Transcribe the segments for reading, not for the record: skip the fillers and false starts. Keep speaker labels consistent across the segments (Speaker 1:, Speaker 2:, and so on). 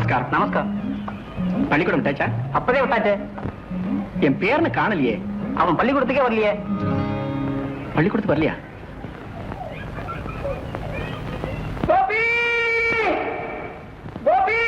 Speaker 1: நமஸ்காரம். நமஸ்காரம். பள்ளிக்கூடம் விட்டாச்சா? அப்பதே விட்டாச்சே. என் பேர்னு காணலையே. அவன் பள்ளிக்கூடத்துக்கே வரலையே. பள்ளிக்கூடத்துக்கு வரலையா? கோபி! கோபி!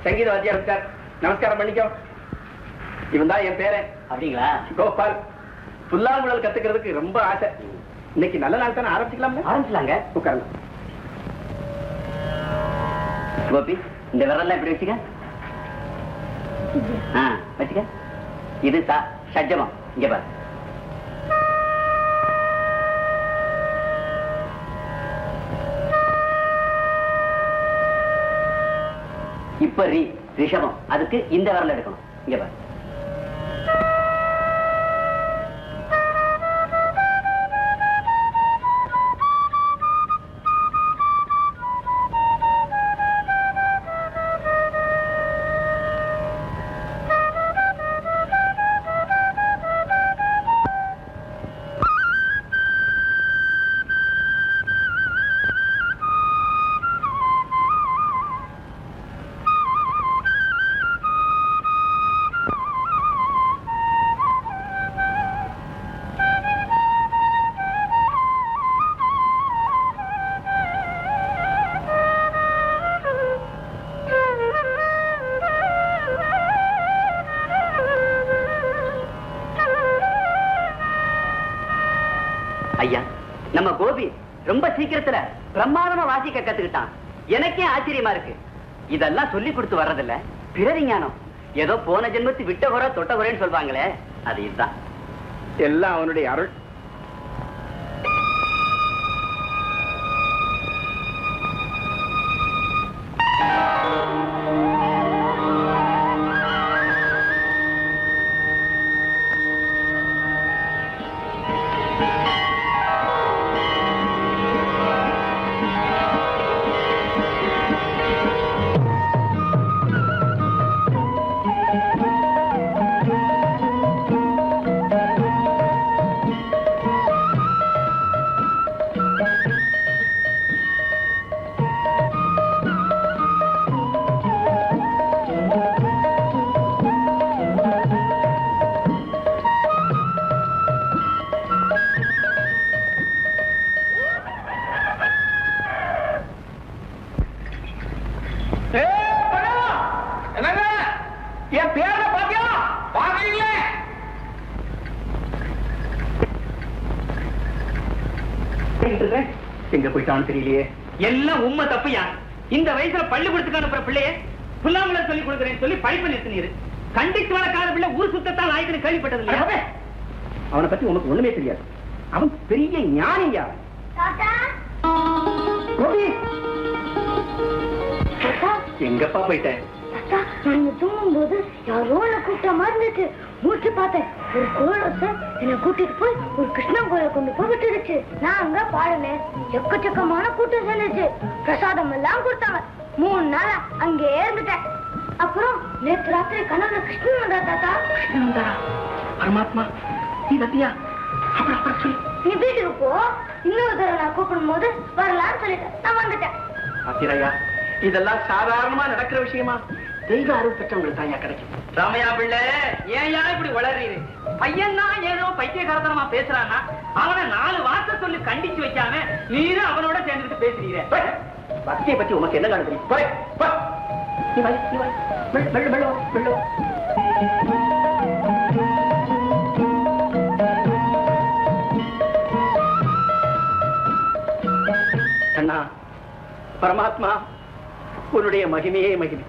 Speaker 1: சங்கீத வாத்தியார் இருக்கார். நமஸ்காரம் பண்ணிக்கோ. இவன் தான் என் பேரன். அப்படிங்களா? கோபால். புல்லாங்குழல் கத்துக்கிறதுக்கு ரொம்ப ஆசை. இன்னைக்கு நல்ல நாள் தானே, ஆரம்பிச்சுக்கலாம். ஆரம்பிச்சலாங்க. உட்காருங்க. கோபி, இந்த விரல்லாம் இப்படி வச்சுக்க. வச்சுக்க. இது சஜ்ஜமம். இங்க பாரு. இப்ப ரிஷபம். அதுக்கு இந்த விரல் எடுக்கணும். இங்க பாரு. ஐயா, நம்ம கோபி ரொம்ப சீக்கிரத்துல பிரமாதமா வாசிக்க கத்துக்கிட்டான். எனக்கே ஆச்சரியமா இருக்கு. இதெல்லாம் சொல்லி கொடுத்து வர்றதில்ல, பிறவி ஞானம். ஏதோ போன ஜென்மத்து விட்ட குறை தொட்ட குறைன்னு சொல்வாங்களே, அது இதுதான். எல்லாம் அவனுடைய அருள். எங்க போயிட்டான்னு தெரியலையே. எல்லாம் உண்மை தப்புயா. இந்த வயசுல பள்ளிக்கூடத்துக்கு அனுப்புற பிள்ளைய புல்லாங்குழல் சொல்லி கொடுக்குறேன்னு சொல்லி படிப்பு நிறுத்தினீரு. கண்டித்து வளர்க்காத பிள்ளை ஊர் சுத்தத்தான் ஆயிரத்தி கேள்விப்பட்டது இல்லையா? அவனை பத்தி உனக்கு ஒண்ணுமே தெரியாது. அவன் பெரிய ஞானியா. எங்கப்பா போயிட்டேன்?
Speaker 2: தூங்கும்போது யாரோ கூப்பிட்ட மாதிரி இருந்துச்சு. மூச்சு பார்த்தேன். ஒரு கோலத்தை என்னை கூட்டிட்டு போய் ஒரு கிருஷ்ணன் கோயில கொண்டு போய் விட்டுருச்சு. நான் அங்க பாடுனேன். எக்கச்சக்கமான கூட்டம் சேர்ந்துச்சு. பிரசாதம் எல்லாம் கொடுத்தாங்க. 3 நாள் அங்கே இருந்துட்டேன். அப்புறம் நேற்று ராத்திரி கனவுல கிருஷ்ணன் வந்தா தாத்தா.
Speaker 1: கிருஷ்ணன் வந்தாரா? பரமாத்மா நீ வந்தியா? அப்புறம் சொல்லு.
Speaker 2: நீ வீட்டுக்கு போ, இன்னொரு தடவை நான் கூப்பிடும் போது வரலான்னு சொல்லிட்டேன். நான் வந்துட்டேன்.
Speaker 1: ஆத்திரையா, இதெல்லாம் சாதாரணமா நடக்கிற விஷயமா? தெய்வ அருள் பெற்றவங்களுக்கு தாயா கிடைக்கும். ராமையா பிள்ளை, ஏயா இப்படி வளர்றீரு? பையன் தான் ஏதோ பைத்தியகாரத்தனமா பேசுறான்னா அவனை 4 வார்த்தை சொல்லி கண்டிச்சு வைக்காம நீரும் அவனோட சேர்ந்துட்டு பேசுறீங்க. பக்தியை பத்தி உனக்கு என்ன காண தெரியும்? அண்ணா, பரமாத்மா உன்னுடைய மகிமையே மகிமை.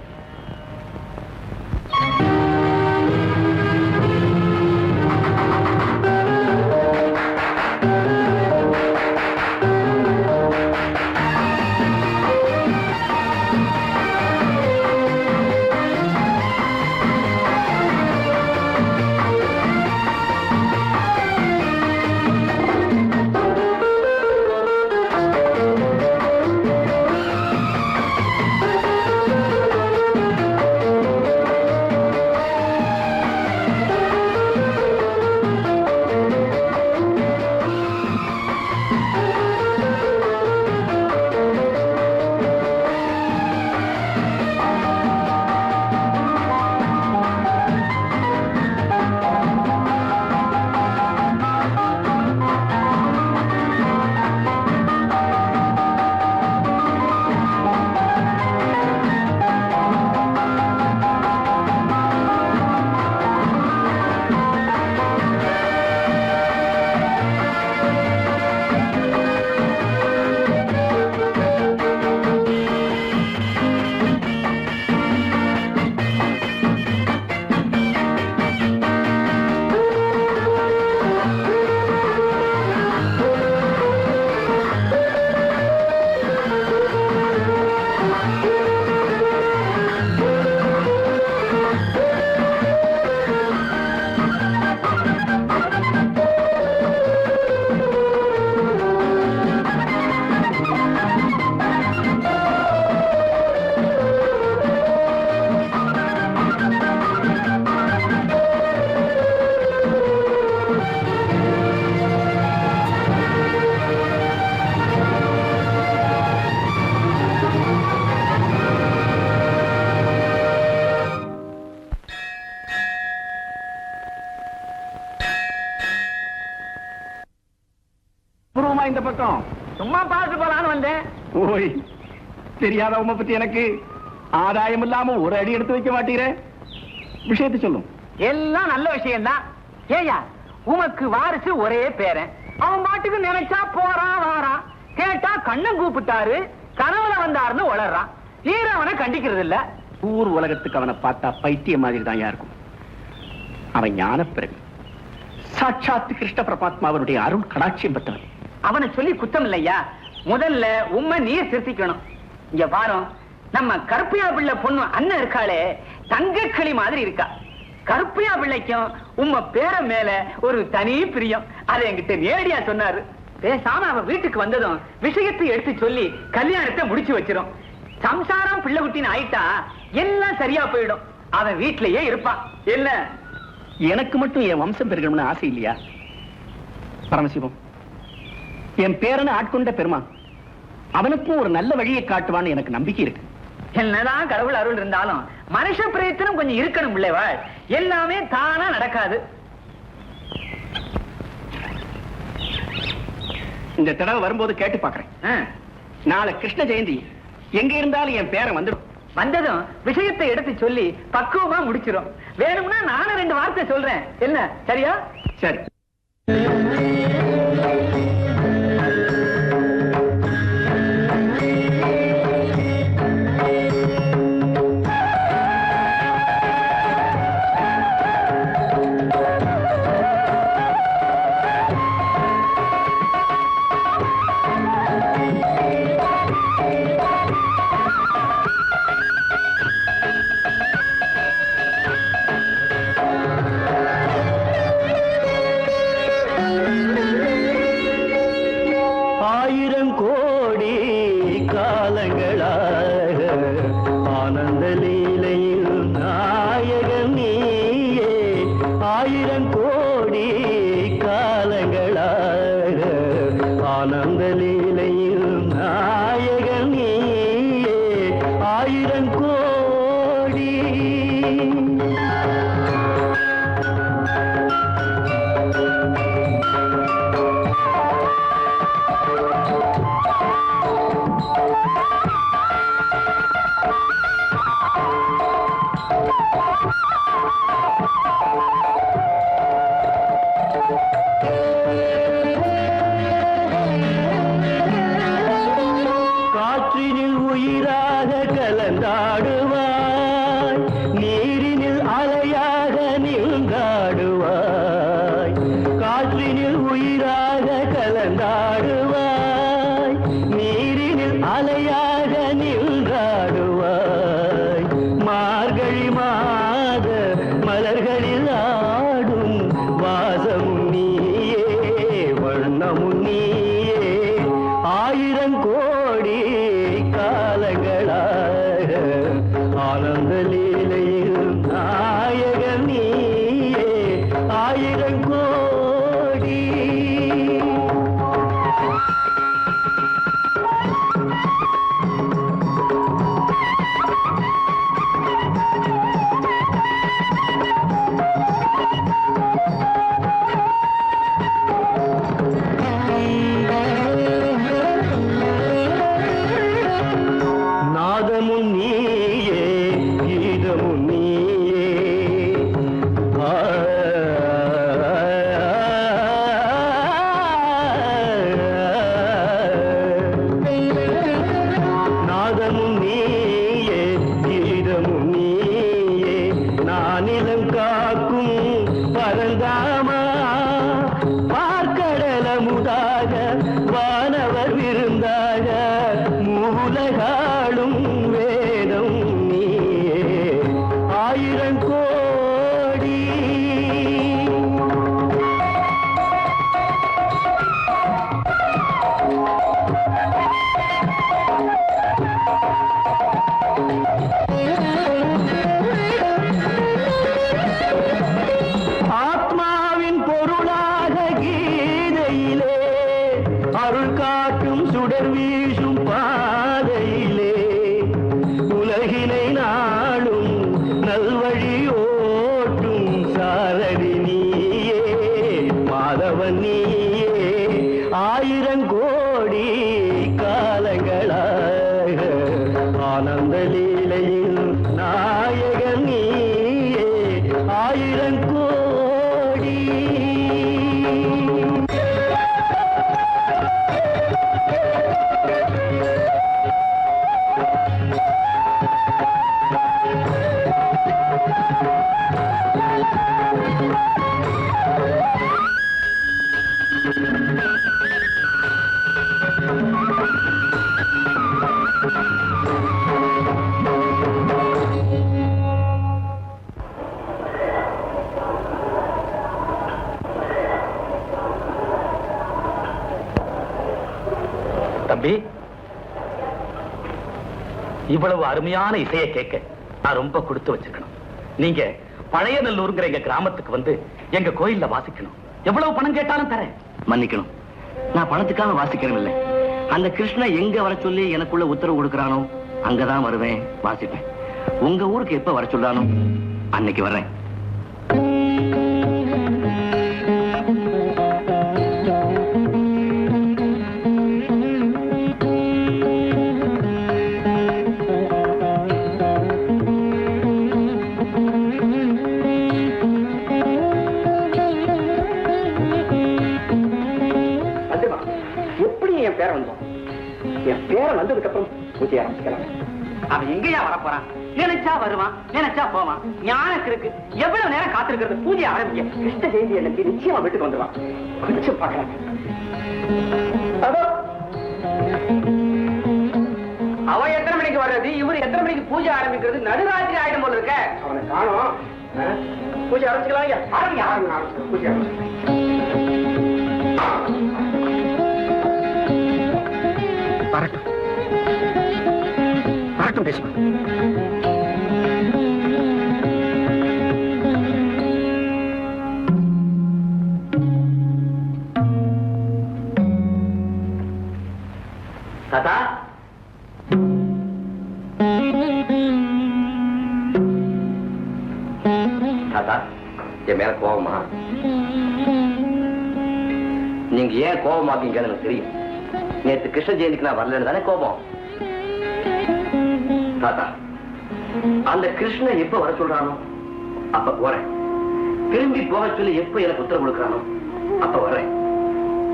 Speaker 3: இந்த பக்கம்
Speaker 1: சும்மா பார்த்து போலான்னு வந்தேன்.
Speaker 3: ஓய், தெரியாத உமை பத்தி எனக்கு ஆதாயம் இல்லாம ஒரு அடி எடுத்து வைக்க மாட்டீரே. விஷயத்தை சொல்லும்.
Speaker 1: எல்லாம் நல்ல விஷயம் தான். ஏயா, உமக்கு வாரிசு ஒரே பேரன். அவன் பாட்டுக்கு நினைச்சா போறான் வாரான். கேட்டா கண்ணன் கூப்பிட்டாரு, கனவுல வந்தாருன்னு வளர்றான். ஈரவனை கண்டிக்கிறது இல்ல.
Speaker 3: ஊர் உலகத்துக்கு அவனை பார்த்தா பைத்திய மாதிரி தான் இருக்கும். அவன் ஞான பிறகு சாட்சாத்து கிருஷ்ண பரமாத்மாவனுடைய அருள் கடாட்சியம் பெற்றவன்.
Speaker 1: அவனை சொல்லி குத்தம் இல்லையா. முதல்ல உண்மை நீர் திருத்திக்கணும். இங்க பாரு, நம்ம கருப்பையா பிள்ளை பொண்ணு அண்ணன் இருக்காளே, தங்கக்கிளி மாதிரி இருக்கா. கருப்பையா பிள்ளைக்கும் உம்ம பேர மேல ஒரு தனி பிரியம். அதை என்கிட்ட நேரடியா சொன்னாரு. பேசாம அவன் வீட்டுக்கு வந்ததும் விஷயத்தை எடுத்து சொல்லி கல்யாணத்தை முடிச்சு வச்சிரும். சம்சாரம் பிள்ளை குட்டின்னு ஆயிட்டா எல்லாம் சரியா போயிடும். அவன் வீட்டிலேயே இருப்பான். என்ன,
Speaker 3: எனக்கு மட்டும் என் வம்சம் பெருகணும்னு ஆசை இல்லையா? பரமசிவம், என் பேரனை ஆட்கொண்ட பெருமான் அவனுக்கும் ஒரு நல்ல வழியை காட்டுவான்னு எனக்கு நம்பிக்கை இருக்கு.
Speaker 1: என்னதான் கடவுள் அருள் இருந்தாலும் மனுஷ பிரயத்தனம் கொஞ்சம் இருக்கணும் இல்லைவா? எல்லாமே தானா நடக்காது.
Speaker 3: இந்த தடவை வரும்போது கேட்டு பாக்குறேன். நாளை கிருஷ்ண ஜெயந்தி, எங்க இருந்தாலும் என் பேரன் வந்துடும்.
Speaker 1: வந்ததும் விஷயத்தை எடுத்து சொல்லி பக்குவமா முடிச்சிரும். வேணும்னா நானும் 2 வார்த்தை சொல்றேன். என்ன, சரியா?
Speaker 3: சரி. காலங்களாக ஆனந்த லீலையில் நாயகன் நீயே ஆயிரம் கோடி காலங்களாக ஆனந்த லீலையில் நாயகன் நீயே ஆயிரம் கோடி காற்றினில் உயிராக கலந்தாடுவாய் நீரினில் அலையாக நீங்காடுவாய் காற்றினில் உயிராக கலந்தாடுவாய் நீரினில் அலையாக நீங்காடுவாய் மார்கழி மாத மலர்களில் ஆடும் வாசமும் நீயே வண்ணமும் நீயே ஆயிரம் கோடி காலங்களாக ஆனந்த லீலையில் நாயகன் நீயே ஆயிரம் கோடி நாதமும் நீயே கீதமும் நீயே நாதமும் நீயே கீதமும் நீயே நானிலம் காக்கும் பரந்தாமா பார்க்கடலமுதாக வானவர் விருந்தாக மூலகாளும் வேதம் நீயே ஆயிரம் கோடி ஆத்மாவின் பொருளாக கீதையிலே அருள் காட்டும் சுடர் வீசும் பாதையிலே உலகினை நாளும் நல்வழி ஓட்டும் சாரதி நீயே மாதவன் நீயே ஆயிரம் கோடி காலங்களாக ஆனந்த லீலையில் நாயகன் நீயே ஆயிரம் கோடி
Speaker 1: தம்பி, இவ்வளவு அருமையான இசையை கேட்க நான் ரொம்ப கொடுத்து வச்சிருக்கணும். நீங்க பழைய நல்லூருங்கிற எங்க கிராமத்துக்கு வந்து எங்க கோயில்ல வாசிக்கணும். எவ்வளவு பணம் கேட்டாலும் தரேன்.
Speaker 3: மன்னிக்கணும், நான் பணத்துக்காக வாசிக்கிறேன் இல்லை. அந்த கிருஷ்ண எங்க வர சொல்லி எனக்குள்ள உத்தரவு கொடுக்கறானோ அங்கதான் வருவேன், வாசிப்பேன். உங்க ஊருக்கு எப்ப வர சொல்லானோ அன்னைக்கு வர்றேன்.
Speaker 1: என் பேரை வந்ததுக்கு அப்புறம் பூஜை ஆரம்பிக்கலாம். அவன் எங்கேயா வரப்போறான்? நினைச்சா வருவான், நினைச்சா போவான். ஞானக்கு இருக்கு. எவ்வளவு நேரம் காத்திருக்கிறது? பூஜை ஆரம்பிக்க கிருஷ்ண ஜெயந்தி எனக்கு நிச்சயமா வீட்டுக்கு வந்துடுவான். கொஞ்சம் பார்க்கலாம். அவன் எத்தனை மணிக்கு வர்றது, இவரு எத்தனை மணிக்கு பூஜை ஆரம்பிக்கிறது? நடுராத்திரி ஆயிடும் போல இருக்க. அவனை காணோம். பூஜை ஆரம்பிச்சுக்கலாம். ஆரம்பிங்க, பூஜை வரட்டும் வரட்டும் பேசுவோம்.
Speaker 4: தாத்தா, என் மேல கோபமா? நீங்க ஏன் கோபமாக்கீங்கன்னு எனக்கு தெரியும். நேற்று கிருஷ்ண ஜெயந்திக்கு நான் வரலன்னு தானே கோபம். தாத்தா, அந்த கிருஷ்ணன் எப்ப வர சொல்றானோ அப்ப போறேன். திரும்பி போக சொல்லி எப்ப எனக்கு உத்தரவு கொடுக்கறானோ அப்ப வர்றேன்.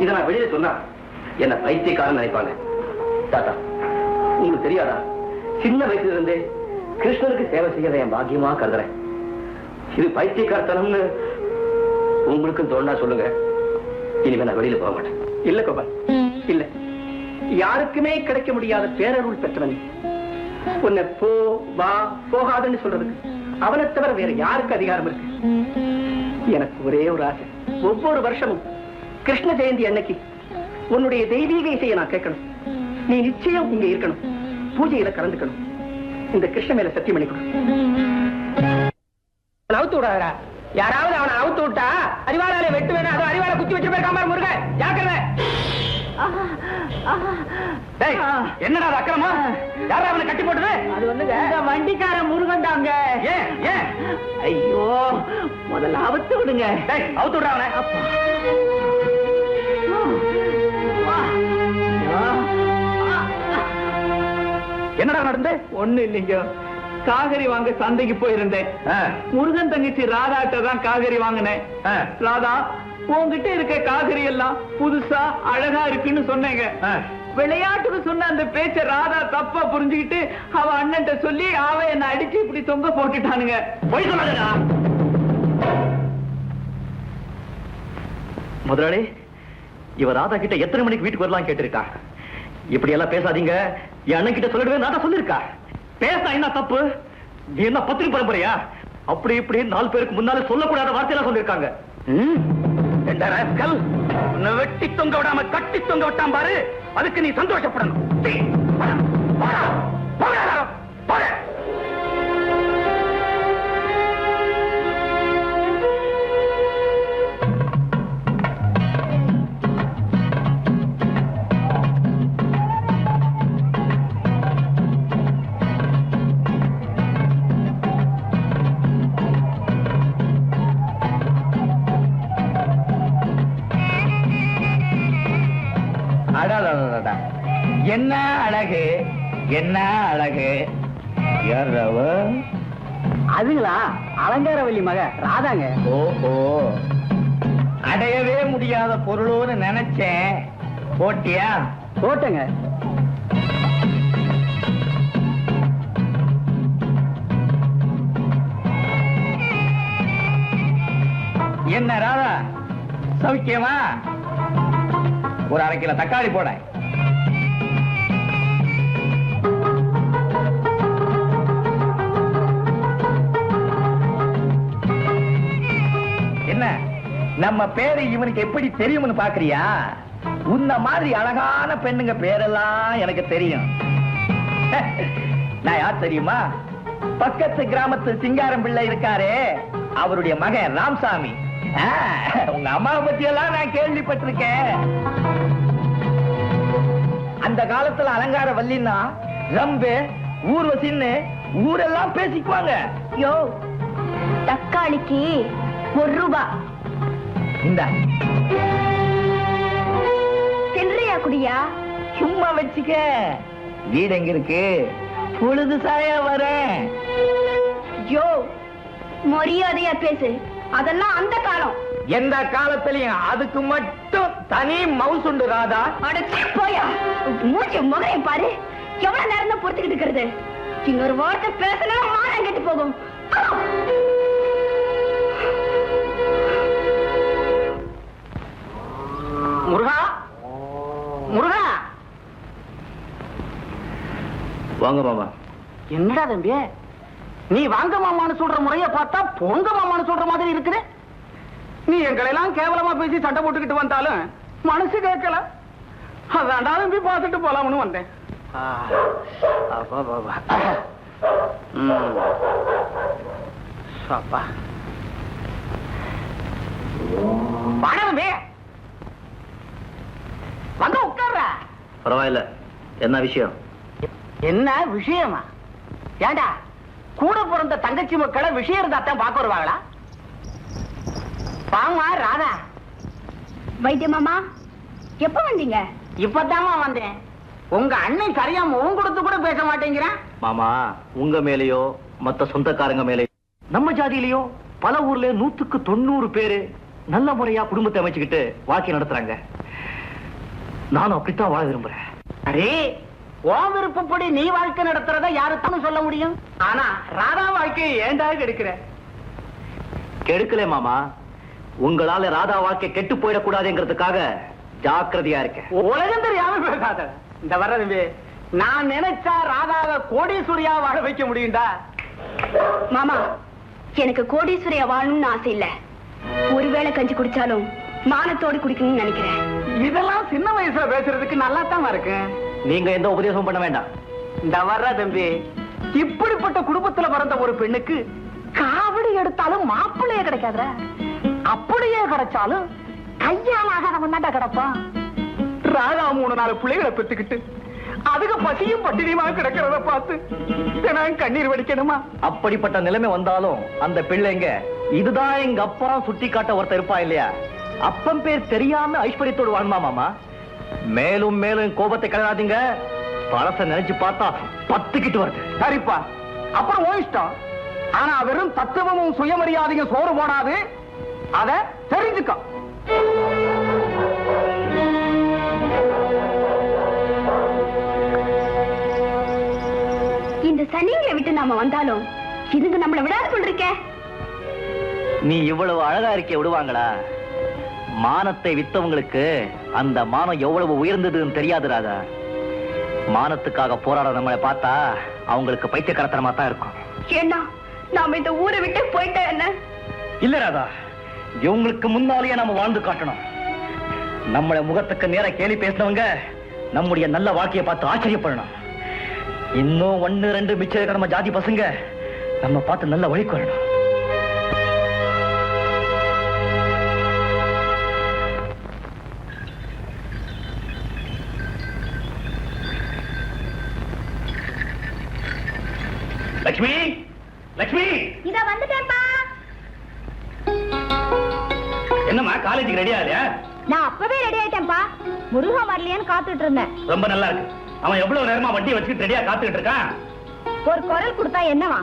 Speaker 4: இதை நான் வெளியே சொன்னா என்ன பைத்தியக்காரன் நினைப்பாங்க. தாத்தா, உங்களுக்கு தெரியாதா, சின்ன வயசுல இருந்தே கிருஷ்ணருக்கு சேவை செய்யறத என் பாக்கியமா கருதுறேன். இது பைத்தியக்காரத்தனம்னு உங்களுக்கும் தோணா சொல்லுங்க. இனிமே நான் வெளியில போக மாட்டேன்.
Speaker 3: இல்ல கோபால், இல்ல. யாருக்குமே கிடைக்க முடியாத பேரருள் பெற்றவன் உன்னை போ வா போகாதுன்னு சொல்றதுக்கு அவனை தவிர வேற யாருக்கு அதிகாரம் இருக்கு? எனக்கு ஒரே ஒரு ஆசை, ஒவ்வொரு வருஷமும் கிருஷ்ண ஜெயந்தி அன்னைக்கு உன்னுடைய தெய்வீக இசையை நான் கேட்கணும். நீ நிச்சயம் இங்க இருக்கணும், பூஜையில கலந்துக்கணும். இந்த கிருஷ்ண மேல சத்தியம் பண்ணி கொடு.
Speaker 1: அவுத்து விடாதா? யாராவது அவனை அவுத்து விட்டா அறிவாளால வெட்டு வேணும். அது அறிவாளை குத்தி வச்சு போயிருக்காம முருகன், ஜாக்கிரதை.
Speaker 3: என்னடா அக்கிரமா? யாரா அவனை கட்டி போட்டது?
Speaker 1: அது வந்துங்க வண்டிக்கார முருகன் தாங்க.
Speaker 3: ஏன் ஏன்?
Speaker 1: ஐயோ, முதல்ல அவுத்து விடுங்க.
Speaker 3: அவுத்து விடுற அவனை. என்னடா நடந்து?
Speaker 1: ஒண்ணு இல்லைங்க, காகரி வாங்க சந்தைக்கு போயிருந்தேன். முருகன் தங்கச்சி ராதாட்ட தான் காகரி வாங்கினேன். ராதா, உங்ககிட்ட இருக்க காகரி எல்லாம் புதுசா அழகா இருக்குன்னு சொன்னேங்க. விளையாட்டுக்கு சொன்ன அந்த பேச்ச ராதா தப்பா புரிஞ்சுக்கிட்டு அவ அண்ணன்ட்ட சொல்லி அவ என்ன அடிச்சு இப்படி தொங்க போட்டுட்டானுங்க.
Speaker 3: போய் சொல்லாதடா முதலாளி. இவ ராதா கிட்ட எத்தனை மணிக்கு வீட்டுக்கு வரலாம் கேட்டிருக்கா. இப்படி எல்லாம் பேசாதீங்க, என் அண்ணன் கிட்ட சொல்லிடுவேன் நான் சொல்லிருக்கா. பேச என்ன தப்பு? நீ என்ன பத்திரி பரம்பரையா? அப்படி இப்படி 4 பேருக்கு முன்னால சொல்லக்கூடாத வார்த்தையெல்லாம் சொல்லிருக்காங்க. வெட்டி தொங்க விடாம கட்டி தொங்க விட்டான் பாரு, அதுக்கு நீ சந்தோஷப்படணும். என்ன அழகு, என்ன அழகு.
Speaker 1: அதுங்களா அலங்காரவல்லி மக ராதாங்க.
Speaker 3: ஓஹோ, அடையவே முடியாத பொருளோன்னு நினைச்சேன். போட்டியா?
Speaker 1: போட்டங்க.
Speaker 3: என்ன ராதா, சௌக்கியமா? ஒரு 1/2 கிலோ தக்காளி போட. என்ன நம்ம பேரு இவனுக்கு எப்படி தெரியும்னு பாக்குறியா? உன்ன மாதிரி அழகான பெண்ணுங்க பேரெல்லாம் எனக்கு தெரியும். நான் யார் தெரியுமா? பக்கத்து கிராமத்து சிங்காரம் பிள்ளை இருக்காரே, அவருடைய மகன் ராமசாமி. உங்க அம்மாவை பத்தி எல்லாம் நான் கேள்விப்பட்டிருக்கேன். அந்த காலத்துல அலங்கார வல்லின்னா ரம்பு ஊர்வசின்னு ஊரெல்லாம் பேசிக்குவாங்க.
Speaker 2: யோ, தக்காளிக்கு 1 ரூபாய்.
Speaker 3: இந்த
Speaker 2: சில்லறையா குடியா?
Speaker 3: சும்மா வச்சுக்க. வீடு எங்க இருக்கு? பொழுது சாயா வரேன்.
Speaker 2: யோ, மரியாதையா பேசு. அதெல்லாம் அந்த காலம்.
Speaker 3: எந்த காலத்திலையும் அதுக்கு மட்டும் தனி மவுஸ் உண்டு ராதா.
Speaker 2: போயா, மூச்சு முகரையும் பாரு. எவ்வளவு நேரம் தான் பொறுத்துக்கிட்டு இருக்கிறது? இன்னொரு வார்த்தை பேசணும் மானம் கெட்டு போகும்.
Speaker 1: முருகா, முருகா.
Speaker 4: வாங்க மாமா.
Speaker 1: என்னடா தம்பி, நீ வாங்க மாமான்னு சொல்ற முறைய பார்த்தா பொங்க மாமான்னு சொல்ற மாதிரி இருக்குது. நீ எங்களை எல்லாம் கேவலமா பேசி சண்டை போட்டுக்கிட்டு வந்தாலும் மனசு கேட்கல. அதான்டா தம்பி பார்த்துட்டு போலாம்னு வந்தேன். தம்பி வந்து உட்கார்ற.
Speaker 4: பரவாயில்ல, என்ன விஷயம்?
Speaker 1: என்ன விஷயமா? ஏண்டா, கூட பிறந்த தங்கச்சி மக்களை விஷயம் இருந்தா தான் பார்க்க வருவாங்களா?
Speaker 3: வாமா ராதா.
Speaker 2: வைத்திய மாமா எப்ப வந்தீங்க?
Speaker 3: இப்பதாமா வந்தேன். உங்க அண்ணன் சரியா முகம் கொடுத்து கூட பேச மாட்டேங்கிறேன்.
Speaker 4: மாமா, உங்க மேலேயோ மத்த சொந்தக்காரங்க மேலே நம்ம ஜாதியிலயோ பல ஊர்ல 100க்கு 90 பேரு நல்ல முறையா குடும்பத்தை அமைச்சுக்கிட்டு வாழ்க்கை நடத்துறாங்க. நானும் அப்படித்தான் வாழ விரும்புறேன்.
Speaker 3: அரே, உன் விருப்பப்படி நீ வாழ்க்கை நடத்துறத யாருத்தானு சொல்ல முடியும். ஆனா ராதா வாழ்க்கையை ஏண்டா கெடுக்கிற?
Speaker 4: கெடுக்கல மாமா, உங்களால ராதா வாழ்க்கை கெட்டு போயிடக்கூடாதுங்கிறதுக்காக ஜாக்கிரதையா இருக்கேன்.
Speaker 3: உலகம் தெரியாம பேசாத. இந்த வர தம்பி, நான் நினைச்சா ராதாவை கோடீஸ்வரியா வாழ வைக்க முடியும்டா.
Speaker 2: மாமா, எனக்கு கோடீஸ்வரியா வாழணும்னு ஆசை இல்ல. ஒருவேளை கஞ்சி குடிச்சாலும் மானத்தோடு குடிக்கணும்னு நினைக்கிறேன்.
Speaker 3: இதெல்லாம் சின்ன வயசுல பேசுறதுக்கு நல்லா தான் இருக்கு.
Speaker 4: நீங்க எந்த உபதேசமும் பண்ண வேண்டாம்.
Speaker 3: இந்த வர்ற தம்பி, இப்படிப்பட்ட குடும்பத்துல பிறந்த ஒரு பெண்ணுக்கு காவடி எடுத்தாலும் மாப்பிள்ளையே கிடைக்காத. அப்படியே கிடைச்சாலும் கையாலாக கிடப்பான். ராதா 3-4 பிள்ளைகளை பெற்றுக்கிட்டு அதுக்கு பசியும் பட்டினியுமா கிடக்கிறத பார்த்து நான் கண்ணீர் வடிக்கணுமா?
Speaker 4: அப்படிப்பட்ட நிலைமை வந்தாலும் அந்த பிள்ளைங்க இதுதான் எங்க அப்பா சுட்டி காட்ட ஒருத்தர் இருப்பா இல்லையா? அப்பன் பேர் தெரியாம ஐஸ்வர்யத்தோடு வாழ்மா மாமா. மேலும் மேலும் கோபத்தை கிளறாதீங்க. பழச நினைச்சு பார்த்தா 10 கிட்ட வருது.
Speaker 3: சரிப்பா, அப்புறம் ஓ இஷ்டம். ஆனா வெறும் தத்துவமும் சுயமரியாதையும் சோறு போடாது. அத தெரிஞ்சுக்க.
Speaker 2: இந்த சனிங்களை விட்டு நாம வந்தாலும் இதுங்க நம்மள விடாது கொண்டிருக்க.
Speaker 4: நீ இவ்வளவு அழகா இருக்க விடுவாங்களா? மானத்தை வித்தவங்களுக்கு அந்த மானம் எவ்வளவு உயர்ந்ததுன்னு தெரியாது ராதா. மானத்துக்காக போராட நம்மளை பார்த்தா அவங்களுக்கு பைத்தியக்காரத்தனமா தான் இருக்கும்.
Speaker 2: ஏன்னா நாம இந்த ஊரை விட்டு போயிட்டா என்ன?
Speaker 4: இல்ல ராதா, இவங்களுக்கு முன்னாலேயே நம்ம வாழ்ந்து காட்டணும். நம்மள முகத்துக்கு நேர கேலி பேசினவங்க நம்முடைய நல்ல வாழ்க்கையை பார்த்து ஆச்சரியப்படணும். இன்னும் 1-2 மிச்சம் இருக்க நம்ம ஜாதி பசங்க நம்ம பார்த்து நல்ல வழிக்கு வரணும். லட்சுமி, லட்சுமி,
Speaker 2: இத வந்துட்டேன்ப்பா.
Speaker 1: என்னம்மா காலேஜுக்கு ரெடியா இல்லையா?
Speaker 2: நான் அப்பவே ரெடி ஆயிட்டேன்ப்பா. முருகன் வரலையான்னு காத்துட்டு இருந்தேன்.
Speaker 1: ரொம்ப நல்லா இருக்கு. அவன் எவ்வளவு நேரமா வண்டி வச்சுக்கிட்டு ரெடியா காத்துக்கிட்டு இருக்கான்.
Speaker 2: ஒரு குரல் கொடுத்தா என்னவா?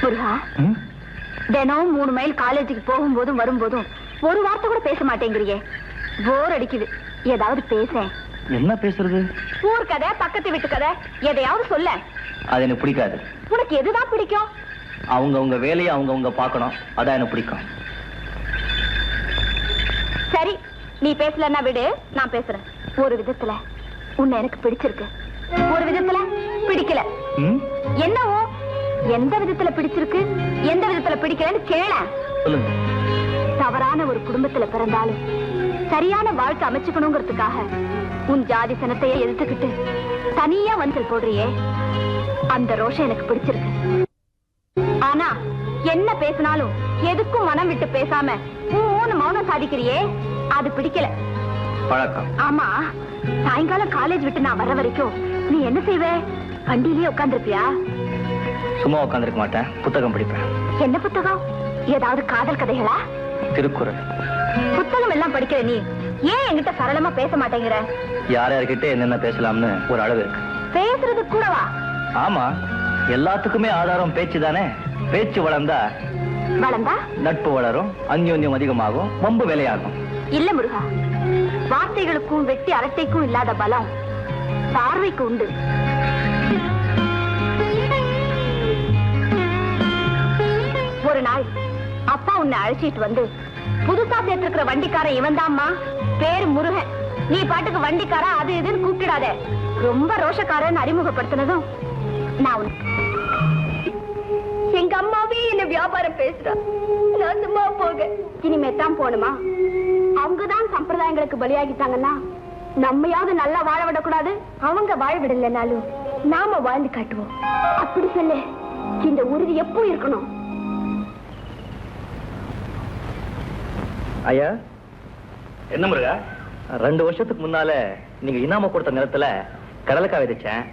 Speaker 2: முருகா, தினம் 3 மைல் காலேஜுக்கு போகும்போதும் வரும்போதும் ஒரு வார்த்தை கூட பேச மாட்டேங்கிறியே. போர் அடிக்குது. ஏதாவது பேச.
Speaker 4: என்ன பேசுறது?
Speaker 2: ஊர் கதை, பக்கத்து வீட்டு கதை, எதையாவது சொல்ல.
Speaker 4: அது எனக்கு பிடிக்காது.
Speaker 2: உனக்கு எதுதான் பிடிக்கும்?
Speaker 4: அவங்க வேலையை அவங்க பார்க்கணும். அதான் எனக்கு பிடிக்கும்.
Speaker 2: சரி, நீ பேசலன்னா விடு, நான் பேசுறேன். ஒரு விதத்துல உன்னை எனக்கு பிடிச்சிருக்கு, ஒரு விதத்துல பிடிக்கல. என்னவோ எந்த விதத்துல பிடிச்சிருக்கு, எந்த விதத்துல பிடிக்கலன்னு கேள.
Speaker 4: சொல்லுங்க.
Speaker 2: தவறான ஒரு குடும்பத்துல பிறந்தாலும் சரியான வாழ்க்கை அமைச்சுக்கணுங்கிறதுக்காக உன் ஜாதி சனத்தையே எதிர்த்துக்கிட்டு தனியா வஞ்சல் போடுறியே, அந்த ரோஷம் எனக்கு பிடிச்சிருக்கு. ஆனா என்ன பேசினாலும் எதுக்கும் மனம் விட்டு பேசாம மௌனம் சாதிக்கிறியே, அது பிடிக்கல.
Speaker 4: பழக்கம்.
Speaker 2: ஆமா, சாயங்காலம் காலேஜ் விட்டு நான் வர வரைக்கும் நீ என்ன செய்வ? வண்டியிலேயே உட்கார்ந்துருப்பியா?
Speaker 4: சும்மா உட்கார்ந்திருக்க மாட்டேன், புத்தகம் படிப்பேன்.
Speaker 2: என்ன புத்தகம்? ஏதாவது காதல் கதைகளா?
Speaker 4: திருக்குறள்.
Speaker 2: புத்தகம் எல்லாம் படிக்கிற நீ ஏன் என்கிட்ட சரளமா பேச மாட்டேங்கிற?
Speaker 4: யார் யார்கிட்ட என்னென்ன பேசலாம்னு ஒரு அளவு இருக்கு.
Speaker 2: பேசுறது கூடவா?
Speaker 4: ஆமா, எல்லாத்துக்குமே ஆதாரம் பேச்சு தானே. பேச்சு வளர்ந்தா நட்பு வளரும், அந்யோன்யம் அதிகமாகும், வம்பு வேலையாகும்.
Speaker 2: இல்ல முருகா, வார்த்தைகளுக்கும் வெட்டி அரட்டைக்கும் இல்லாத பலம் பார்வைக்கு உண்டு. ஒரு நாள் அப்பா உன்னை அழைச்சிட்டு வந்து, புதுசா சேர்த்திருக்கிற வண்டிக்காரன் இவன் தான்மா, பேரு முருகன், நீ பாட்டுக்கு வண்டிக்காரா அது இதுன்னு கூப்பிடாத, ரொம்ப ரோஷக்காரன் அறிமுகப்படுத்தினதும் நான் எங்க அம்மாவே என்ன வியாபாரம் பேசுறா, நான் சும்மா போக. இனிமே தான் போணுமா? அவங்கதான் சம்பிரதாயங்களுக்கு பலியாகிட்டாங்கன்னா நம்மையாவது நல்லா வாழ விடக்கூடாது? அவங்க வாழ விடலைனாலும் நாம வாழ்ந்து காட்டுவோம். அப்படி சொல்லு. இந்த உறுதி எப்போ இருக்கணும்?
Speaker 4: ஐயா,
Speaker 1: என்ன முருகா?
Speaker 4: 2 வருஷத்துக்கு முன்னால நீங்க இனாம கொடுத்த நிலத்துல கடலைக்காய் விதைச்சேன்.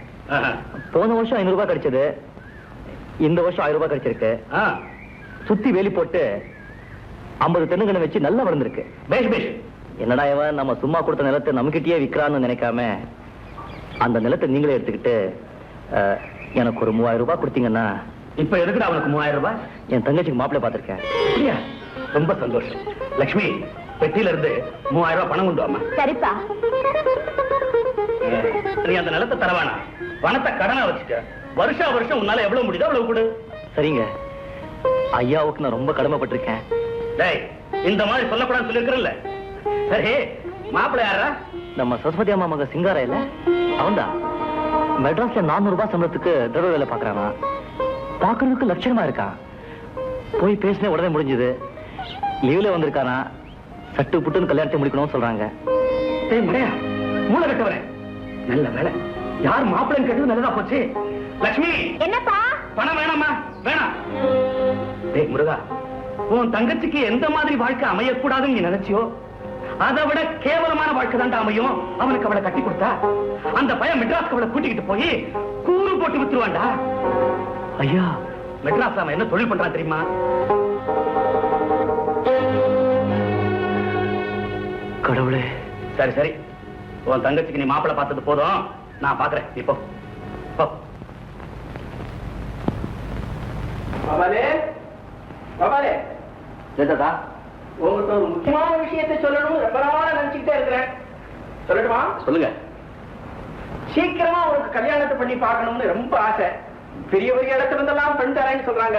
Speaker 4: போன வருஷம் 500 ரூபாய் கிடைச்சது. இந்த வருஷம் 1000 ரூபாய் கிடைச்சிருக்கு. சுத்தி வேலி போட்டு 50 தென்னுங்கன்னு வச்சு நல்லா வளர்ந்துருக்கு.
Speaker 1: பேஷ் பேஷ்.
Speaker 4: என்னடா இவன் நம்ம சும்மா கொடுத்த நிலத்தை நம்மகிட்டயே விற்கிறான்னு நினைக்காம அந்த நிலத்தை நீங்களே எடுத்துக்கிட்டு எனக்கு ஒரு 3000 ரூபாய் கொடுத்தீங்கன்னா.
Speaker 1: இப்ப எதுக்குடா அவனுக்கு 3000 ரூபாய்?
Speaker 4: என் தங்கச்சிக்கு மாப்பிள்ளை பார்த்திருக்கேன்.
Speaker 1: ரொம்ப சந்தோஷம். லட்சுமி, பெட்டியில இருந்து 3000 ரூபாய் பணம் கொண்டு வாமா.
Speaker 2: சரிப்பா.
Speaker 1: நீ அந்த நிலத்தை தரவானா, பணத்தை கடனா வச்சுட்ட. வருஷா வருஷம் உன்னால எவ்வளவு முடியுதோ அவ்வளவு கொடு.
Speaker 4: சரிங்க. ஐயாவுக்கு நான் ரொம்ப கடமைப்பட்டிருக்கேன்.
Speaker 1: டேய், இந்த மாதிரி சொல்லக்கூடாதுன்னு சொல்லிருக்கிறல்ல. சரி, மாப்பிள்ளை யாரா?
Speaker 4: நம்ம சரஸ்வதி அம்மா மக சிங்கார இல்ல, அவன்தான். மெட்ராஸ்ல 400 ரூபாய் சம்பளத்துக்கு திரவ வேலை பாக்குறானா. பாக்குறதுக்கு லட்சணமா இருக்கான். போய் பேசின உடனே முடிஞ்சது. லீவ்ல வந்திருக்கானா. சட்டு புட்டுன்னு கல்யாணத்தை முடிக்கணும்னு சொல்றாங்க.
Speaker 1: டேய் முறையா, மூளை கட்டவரே. நல்ல வேலை, யார் மாப்பிள்ளைன்னு கேட்டது நல்லதா போச்சு. லட்சுமி,
Speaker 2: என்னப்பா?
Speaker 1: பணம் வேணாமா? வேணாம். டேய் முருகா, உன் தங்கச்சிக்கு எந்த மாதிரி வாழ்க்கை அமையக்கூடாதுன்னு நீ நினைச்சியோ அதை விட கேவலமான வாழ்க்கை தான் அமையும். அவனுக்கு அவளை கட்டி கொடுத்தா அந்த பையன் மெட்ராஸ்க்கு அவளை கூட்டிக்கிட்டு போய் கூறு போட்டு வித்துருவான்டா.
Speaker 4: ஐயா,
Speaker 1: மெட்ராஸ்ல அவன் என்ன தொழில் பண்றான் தெரியுமா?
Speaker 4: கடவுளே.
Speaker 1: சரி சரி, உன் தங்கச்சிக்கு நீ மாப்பிள்ளை பார்த்தது போதும், நான் பாக்குறேன். இப்போ
Speaker 3: உங்கள்கிட்ட ஒரு முக்கியமான விஷயத்தை சொல்லணும் ரொம்ப நாளா நினைச்சுக்கிட்டே இருக்கிறேன். சொல்லட்டுமா?
Speaker 1: சொல்லுங்க.
Speaker 3: சீக்கிரமா உனக்கு கல்யாணத்தை பண்ணி பார்க்கணும்னு ரொம்ப ஆசை. பெரிய பெரிய இடத்துல இருந்தெல்லாம் பெண் தரேன்னு சொல்றாங்க.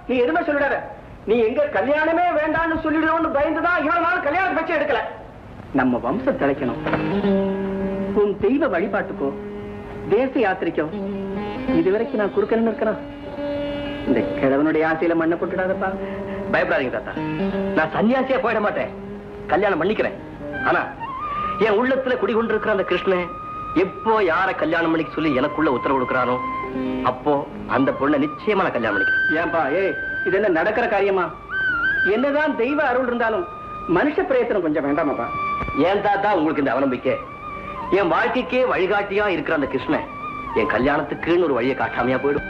Speaker 3: நீ எதுவுமே சொல்லிடாத. நீ எங்க கல்யாணமே வேண்டாம்னு சொல்லிடுவோம்னு பயந்துதான் இவ்வளவு நாள் கல்யாணம் பட்சம் எடுக்கல. நம்ம வம்சம் தலைக்கணும். உன் தெய்வ வழிபாட்டுக்கோ தேச யாத்திரைக்கோ இதுவரைக்கும் நான் குறுக்கணும்னு இருக்கிறேன். இந்த கிழவனுடைய ஆசையில மண்ணை போட்டுடாதப்பா.
Speaker 4: பயப்படாதீங்க தாத்தா, நான் சன்னியாசியா போயிட மாட்டேன். கல்யாணம் பண்ணிக்கிறேன். ஆனா என் உள்ளத்துல குடிகொண்டிருக்கிற அந்த கிருஷ்ணன் எப்போ யார கல்யாணம் பண்ணிக்க சொல்லி எனக்குள்ள உத்தரவு கொடுக்கிறானோ அப்போ அந்த பொண்ணை நிச்சயமா நான் கல்யாணம் பண்ணிக்கிறேன்.
Speaker 3: ஏன்பா, இது என்ன நடக்கிற காரியமா? என்னதான் தெய்வ அருள் இருந்தாலும் மனுஷ பிரயத்தனம் கொஞ்சம் வேண்டாமாப்பா?
Speaker 4: ஏன் தாத்தா உங்களுக்கு இந்த அவநம்பிக்கை? என் வாழ்க்கைக்கே வழிகாட்டியா இருக்கிற அந்த கிருஷ்ணன் என் கல்யாணத்துக்குன்னு ஒரு வழியை காட்டாமையா போயிடும்.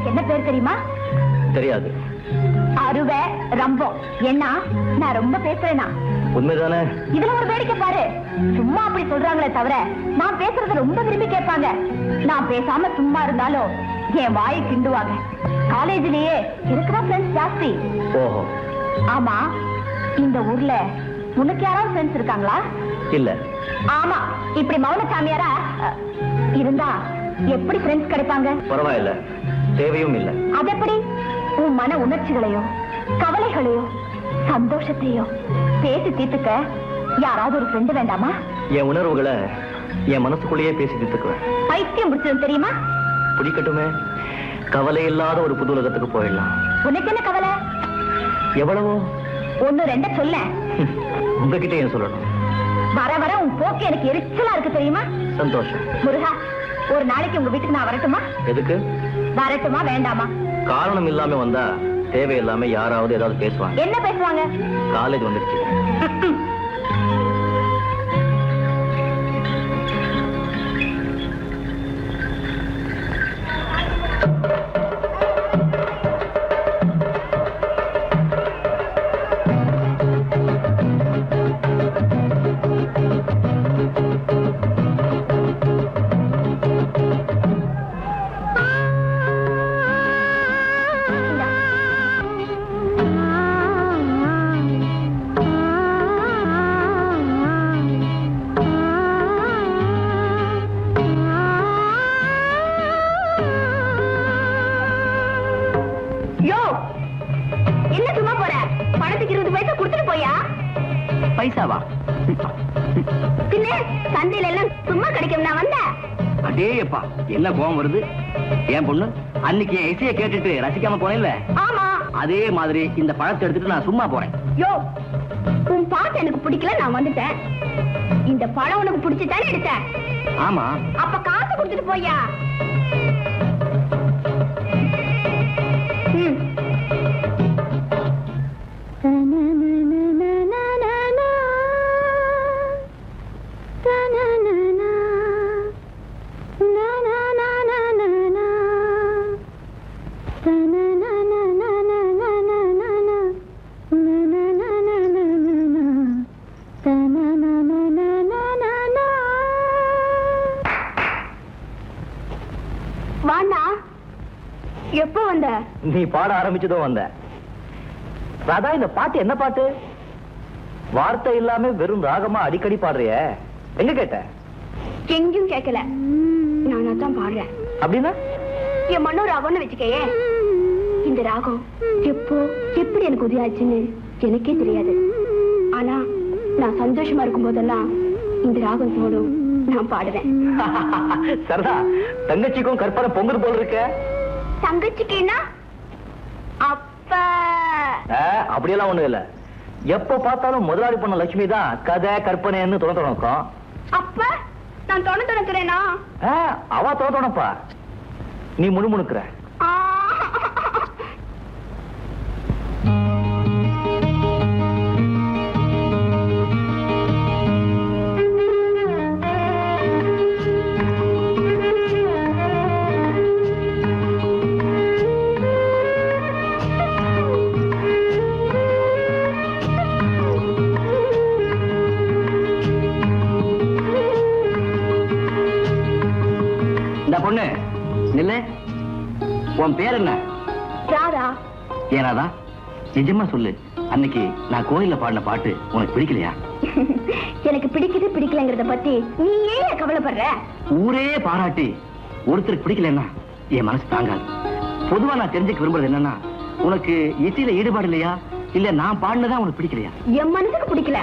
Speaker 2: எனக்கு என்ன பேர் தெரியுமா?
Speaker 4: தெரியாது.
Speaker 2: அருவே ரம்பம். என்ன நான் ரொம்ப பேசுறேனா?
Speaker 4: உண்மைதானே?
Speaker 2: இதுல ஒரு வேடிக்கை பாரு. சும்மா அப்படி சொல்றாங்களே தவிர நான் பேசுறத ரொம்ப விரும்பி கேட்பாங்க. நான் பேசாம சும்மா இருந்தாலும் என் வாயை கிண்டுவாங்க. காலேஜ்லயே இருக்குதான் ஃப்ரெண்ட்ஸ் ஜாஸ்தி.
Speaker 4: ஓஹோ.
Speaker 2: ஆமா, இந்த ஊர்ல உனக்கு யாராவது ஃப்ரெண்ட்ஸ் இருக்காங்களா?
Speaker 4: இல்ல.
Speaker 2: ஆமா, இப்படி மௌன சாமியாரா இருந்தா எப்படி ஃப்ரெண்ட்ஸ் கிடைப்பாங்க?
Speaker 4: பரவாயில்ல, தேவையும் இல்ல.
Speaker 2: அது எப்படி? உன் மன உணர்ச்சிகளையோ கவலைகளையோ சந்தோஷத்தையோ பேசி தீர்த்துக்க யாராவது ஒரு ஃப்ரெண்டு வேண்டாமா?
Speaker 4: என் உணர்வுகளை என் மனசுக்குள்ளேயே பேசி தீர்த்துக்குவேன்.
Speaker 2: பைத்தியம் முடிச்சது தெரியுமா?
Speaker 4: பிடிக்கட்டுமே, கவலை இல்லாத ஒரு புது உலகத்துக்கு போயிடலாம்.
Speaker 2: உனக்கு என்ன கவலை?
Speaker 4: எவ்வளவோ.
Speaker 2: ஒன்னு ரெண்ட சொல்ல.
Speaker 4: உங்ககிட்ட ஏன் சொல்லணும்?
Speaker 2: வர வர உன் போக்கு எனக்கு எரிச்சலா இருக்கு தெரியுமா?
Speaker 4: சந்தோஷம்.
Speaker 2: முருகா, ஒரு நாளைக்கு உங்க வீட்டுக்கு நான் வரட்டுமா?
Speaker 4: எதுக்கு?
Speaker 2: வரட்டுமா வேண்டாமா?
Speaker 4: காரணம் இல்லாம வந்தா தேவையில்லாம யாராவது ஏதாவது பேசுவாங்க.
Speaker 2: என்ன பேசுவாங்க?
Speaker 4: காலேஜ் வந்துருச்சு. பைசாவா?
Speaker 2: பின்ன சந்தையில எல்லாம் சும்மா கிடைக்கும். நான் வந்தேன்.
Speaker 4: அடேப்பா, என்ன கோவம் வருது? என் பொண்ணு அன்னைக்கு என் இசையை கேட்டுட்டு ரசிக்காம போனேன்ல,
Speaker 2: ஆமா,
Speaker 4: அதே மாதிரி இந்த பழத்தை எடுத்துட்டு நான் சும்மா போறேன்.
Speaker 2: யோ, உன் பாட்டு எனக்கு பிடிக்கல, நான் வந்துட்டேன். இந்த பழம் உனக்கு பிடிச்சுதானே எடுத்தேன்?
Speaker 4: ஆமா.
Speaker 2: அப்ப காசு கொடுத்துட்டு போயா. எப்போ வந்த?
Speaker 4: நீ பாட ஆரம்பிச்சதும் வந்த. ராதா, இந்த பாட்டு என்ன பாட்டு? வார்த்தை இல்லாம வெறும் ராகமா அடிக்கடி பாடுறிய, எங்க கேட்ட?
Speaker 2: எங்கேயும் கேட்கல, நானா தான் பாடுறேன்.
Speaker 4: அப்படின்னா
Speaker 2: என் மனோ ராகம்னு வச்சுக்கையே. இந்த ராகம் எப்போ எப்படி எனக்கு உதயாச்சுன்னு எனக்கே தெரியாது. ஆனா நான் சந்தோஷமா இருக்கும் போதெல்லாம் இந்த ராகம் தோடும், நான் பாடுவேன்.
Speaker 4: சரதா, தங்கச்சிக்கும் கற்பனை பொங்குது போல இருக்க.
Speaker 2: தங்கச்சிக்குன்னா அப்ப
Speaker 4: அப்படியெல்லாம் ஒண்ணு இல்ல. எப்ப பார்த்தாலும் முதலாளி பொண்ணு லட்சுமி தான் கதை கற்பனைன்னு தொடக்கம்.
Speaker 2: அப்ப நான் தொடக்கிறேனா?
Speaker 4: அவ தொடப்பா, நீ முணுமுணுக்கிற. பொண்ணு நில்ல. உன் பேர் என்ன?
Speaker 2: ராதா.
Speaker 4: ஏனாதா, நிஜமா சொல்லு, அன்னைக்கு நான் கோயில்ல பாடின பாட்டு உனக்கு பிடிக்கலையா?
Speaker 2: எனக்கு பிடிக்குது பிடிக்கலங்கிறத பத்தி நீ ஏன் கவலைப்படுற?
Speaker 4: ஊரே பாராட்டி ஒருத்தருக்கு பிடிக்கலன்னா என் மனசு தாங்காது. பொதுவா நான் தெரிஞ்சுக்க விரும்புறது என்னன்னா, உனக்கு இசையில ஈடுபாடு இல்லையா, இல்ல நான் பாடினதான் உனக்கு பிடிக்கலையா?
Speaker 2: என் மனசுக்கு பிடிக்கல.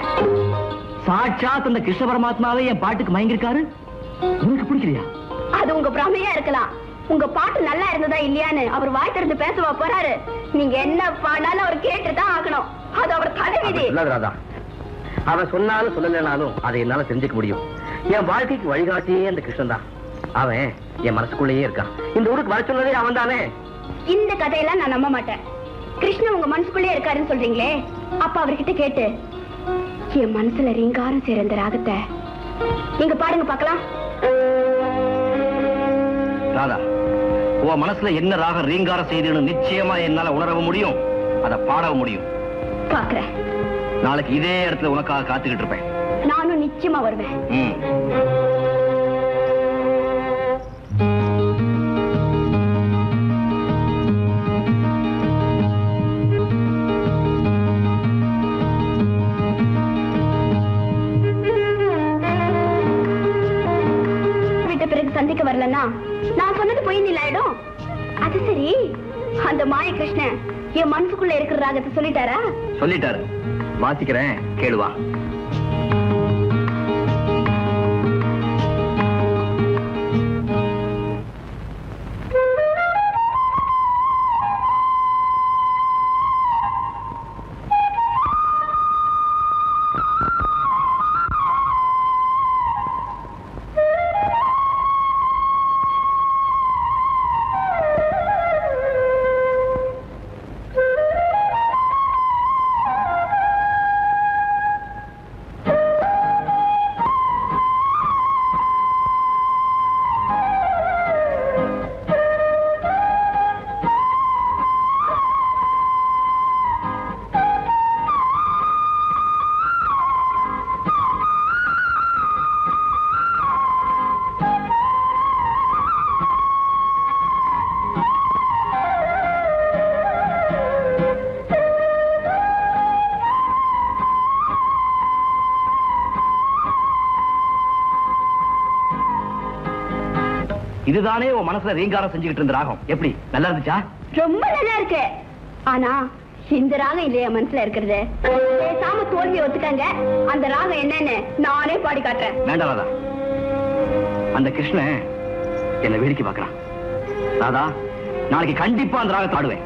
Speaker 4: சாட்சாத் அந்த கிருஷ்ண பரமாத்மாவே என் பாட்டுக்கு மயங்கிருக்காரு, உனக்கு பிடிக்கலையா?
Speaker 2: அது உங்க பிரமையா இருக்கலாம். உங்க பாட்டு நல்லா இருந்ததா இல்லையான்னு அவர் வாய் திறந்து பேசவா போறாரு? நீங்க என்ன பாடாலும் அவர் கேட்டுதான் ஆகணும். அது அவர் தலைவிதி.
Speaker 4: அவன் சொன்னாலும் சொல்லலைனாலும் அதை என்னால தெரிஞ்சுக்க முடியும். என் வாழ்க்கைக்கு வழிகாட்டியே அந்த கிருஷ்ணன் தான். அவன் என் மனசுக்குள்ளேயே இருக்கான். இந்த ஊருக்கு வர சொன்னதே அவன் தானே.
Speaker 2: இந்த கதையெல்லாம் நான் நம்ப மாட்டேன். கிருஷ்ணன் உங்க மனசுக்குள்ளே இருக்காருன்னு சொல்றீங்களே, அப்ப அவர்கிட்ட கேட்டு என் மனசுல ரீங்காரம் சேர இந்த ராகத்தை நீங்க பாடுங்க பாக்கலாம்.
Speaker 4: ராதா, உன் மனசுல என்ன ராகம் ரீங்காரம் செய்துன்னு நிச்சயமா என்னால உணரவும் முடியும், அதை பாடவும் முடியும்.
Speaker 2: பாக்குறேன்.
Speaker 4: நாளைக்கு இதே இடத்துல உனக்காக காத்துக்கிட்டு இருப்பேன்.
Speaker 2: நானும் நிச்சயமா வருவேன். விட்ட பிறகு சந்திக்க வரலன்னா நான் சொன்னது போய் நிலாயிடும். அது சரி, அந்த மாய கிருஷ்ணன் என் மனசுக்குள்ள இருக்கிற ராகத்தை சொல்லிட்டாரா?
Speaker 4: சொல்லிட்டாரு. வாசிக்கிறேன், கேளுவா. இதுதானே உன் மனசுல ரீங்காரம் செஞ்சுக்கிட்டு இருந்த ராகம். எப்படி, நல்லா இருந்துச்சா?
Speaker 2: ரொம்ப நல்லா இருக்கு. ஆனா இந்த ராகம் இல்லையா மனசுல இருக்கிறது? பேசாம தோல்வி ஒத்துக்காங்க. அந்த ராகம் என்னன்னு நானே பாடி காட்டுறேன்.
Speaker 4: வேண்டாம் ராதா, அந்த கிருஷ்ணன் என்ன வேடிக்கை பார்க்கறான். ராதா, நாளைக்கு கண்டிப்பா அந்த ராகத்தை ஆடுவேன்.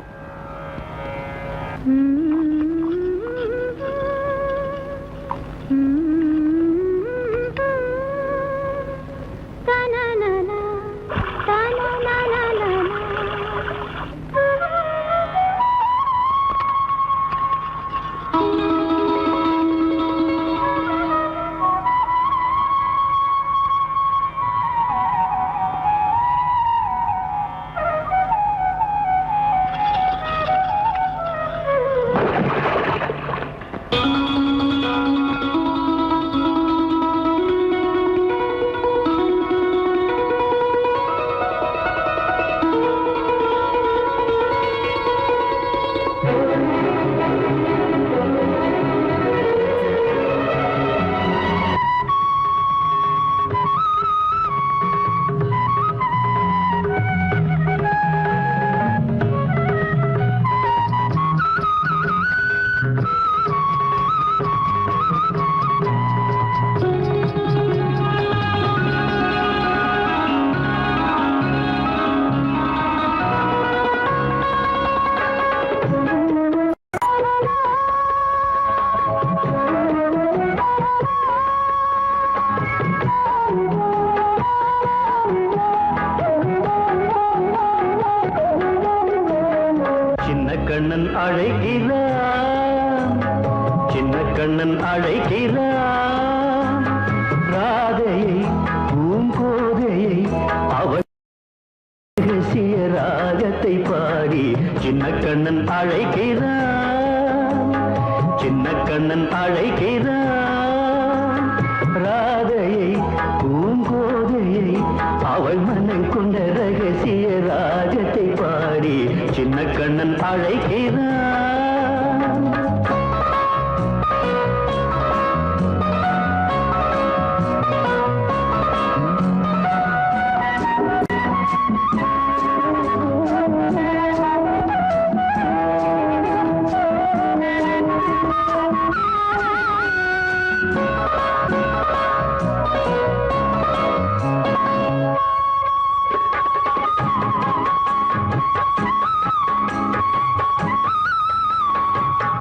Speaker 3: கண்ணன் அழைக்கிறான், சின்ன கண்ணன் அழைக்கிறான், ராதையை பூங்கோதையை அவள் ரகசிய ராகத்தை பாடி சின்ன கண்ணன் அழைக்கிறான், சின்ன கண்ணன் அழைக்கிறான், ராதையை பூங்கோதையை அவள் மனம் கொண்ட ரகசிய ராகத்தை பாடி சின்ன கண்ணன் அழைக்கிறான்.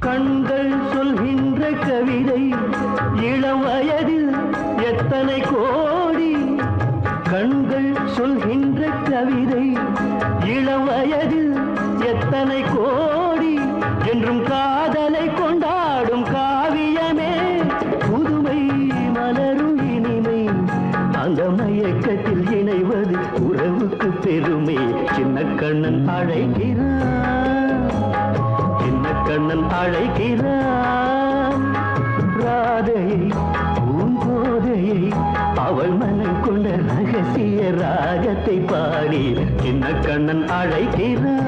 Speaker 3: கண்கள் சொல்கின்ற கவிதை இளம் வயதில் எத்தனை கோடி, கண்கள் சொல்கின்ற கவிதை இளம் வயதில் எத்தனை கோடி, என்றும் காதலை கொண்டாடும் காவியமே புதுமை மலரும் இனிமை, அந்த மயக்கத்தில் இணைவது உறவுக்கு
Speaker 5: பெருமை சின்ன கண்ணன் அழைக்கிறான், சின்ன கண்ணன் அழைக்கிறான். ராதையை பூங்கோதையை அவள் மனம் கொண்ட ரகசிய ராகத்தை பாடி சின்ன கண்ணன் அழைக்கிறான்.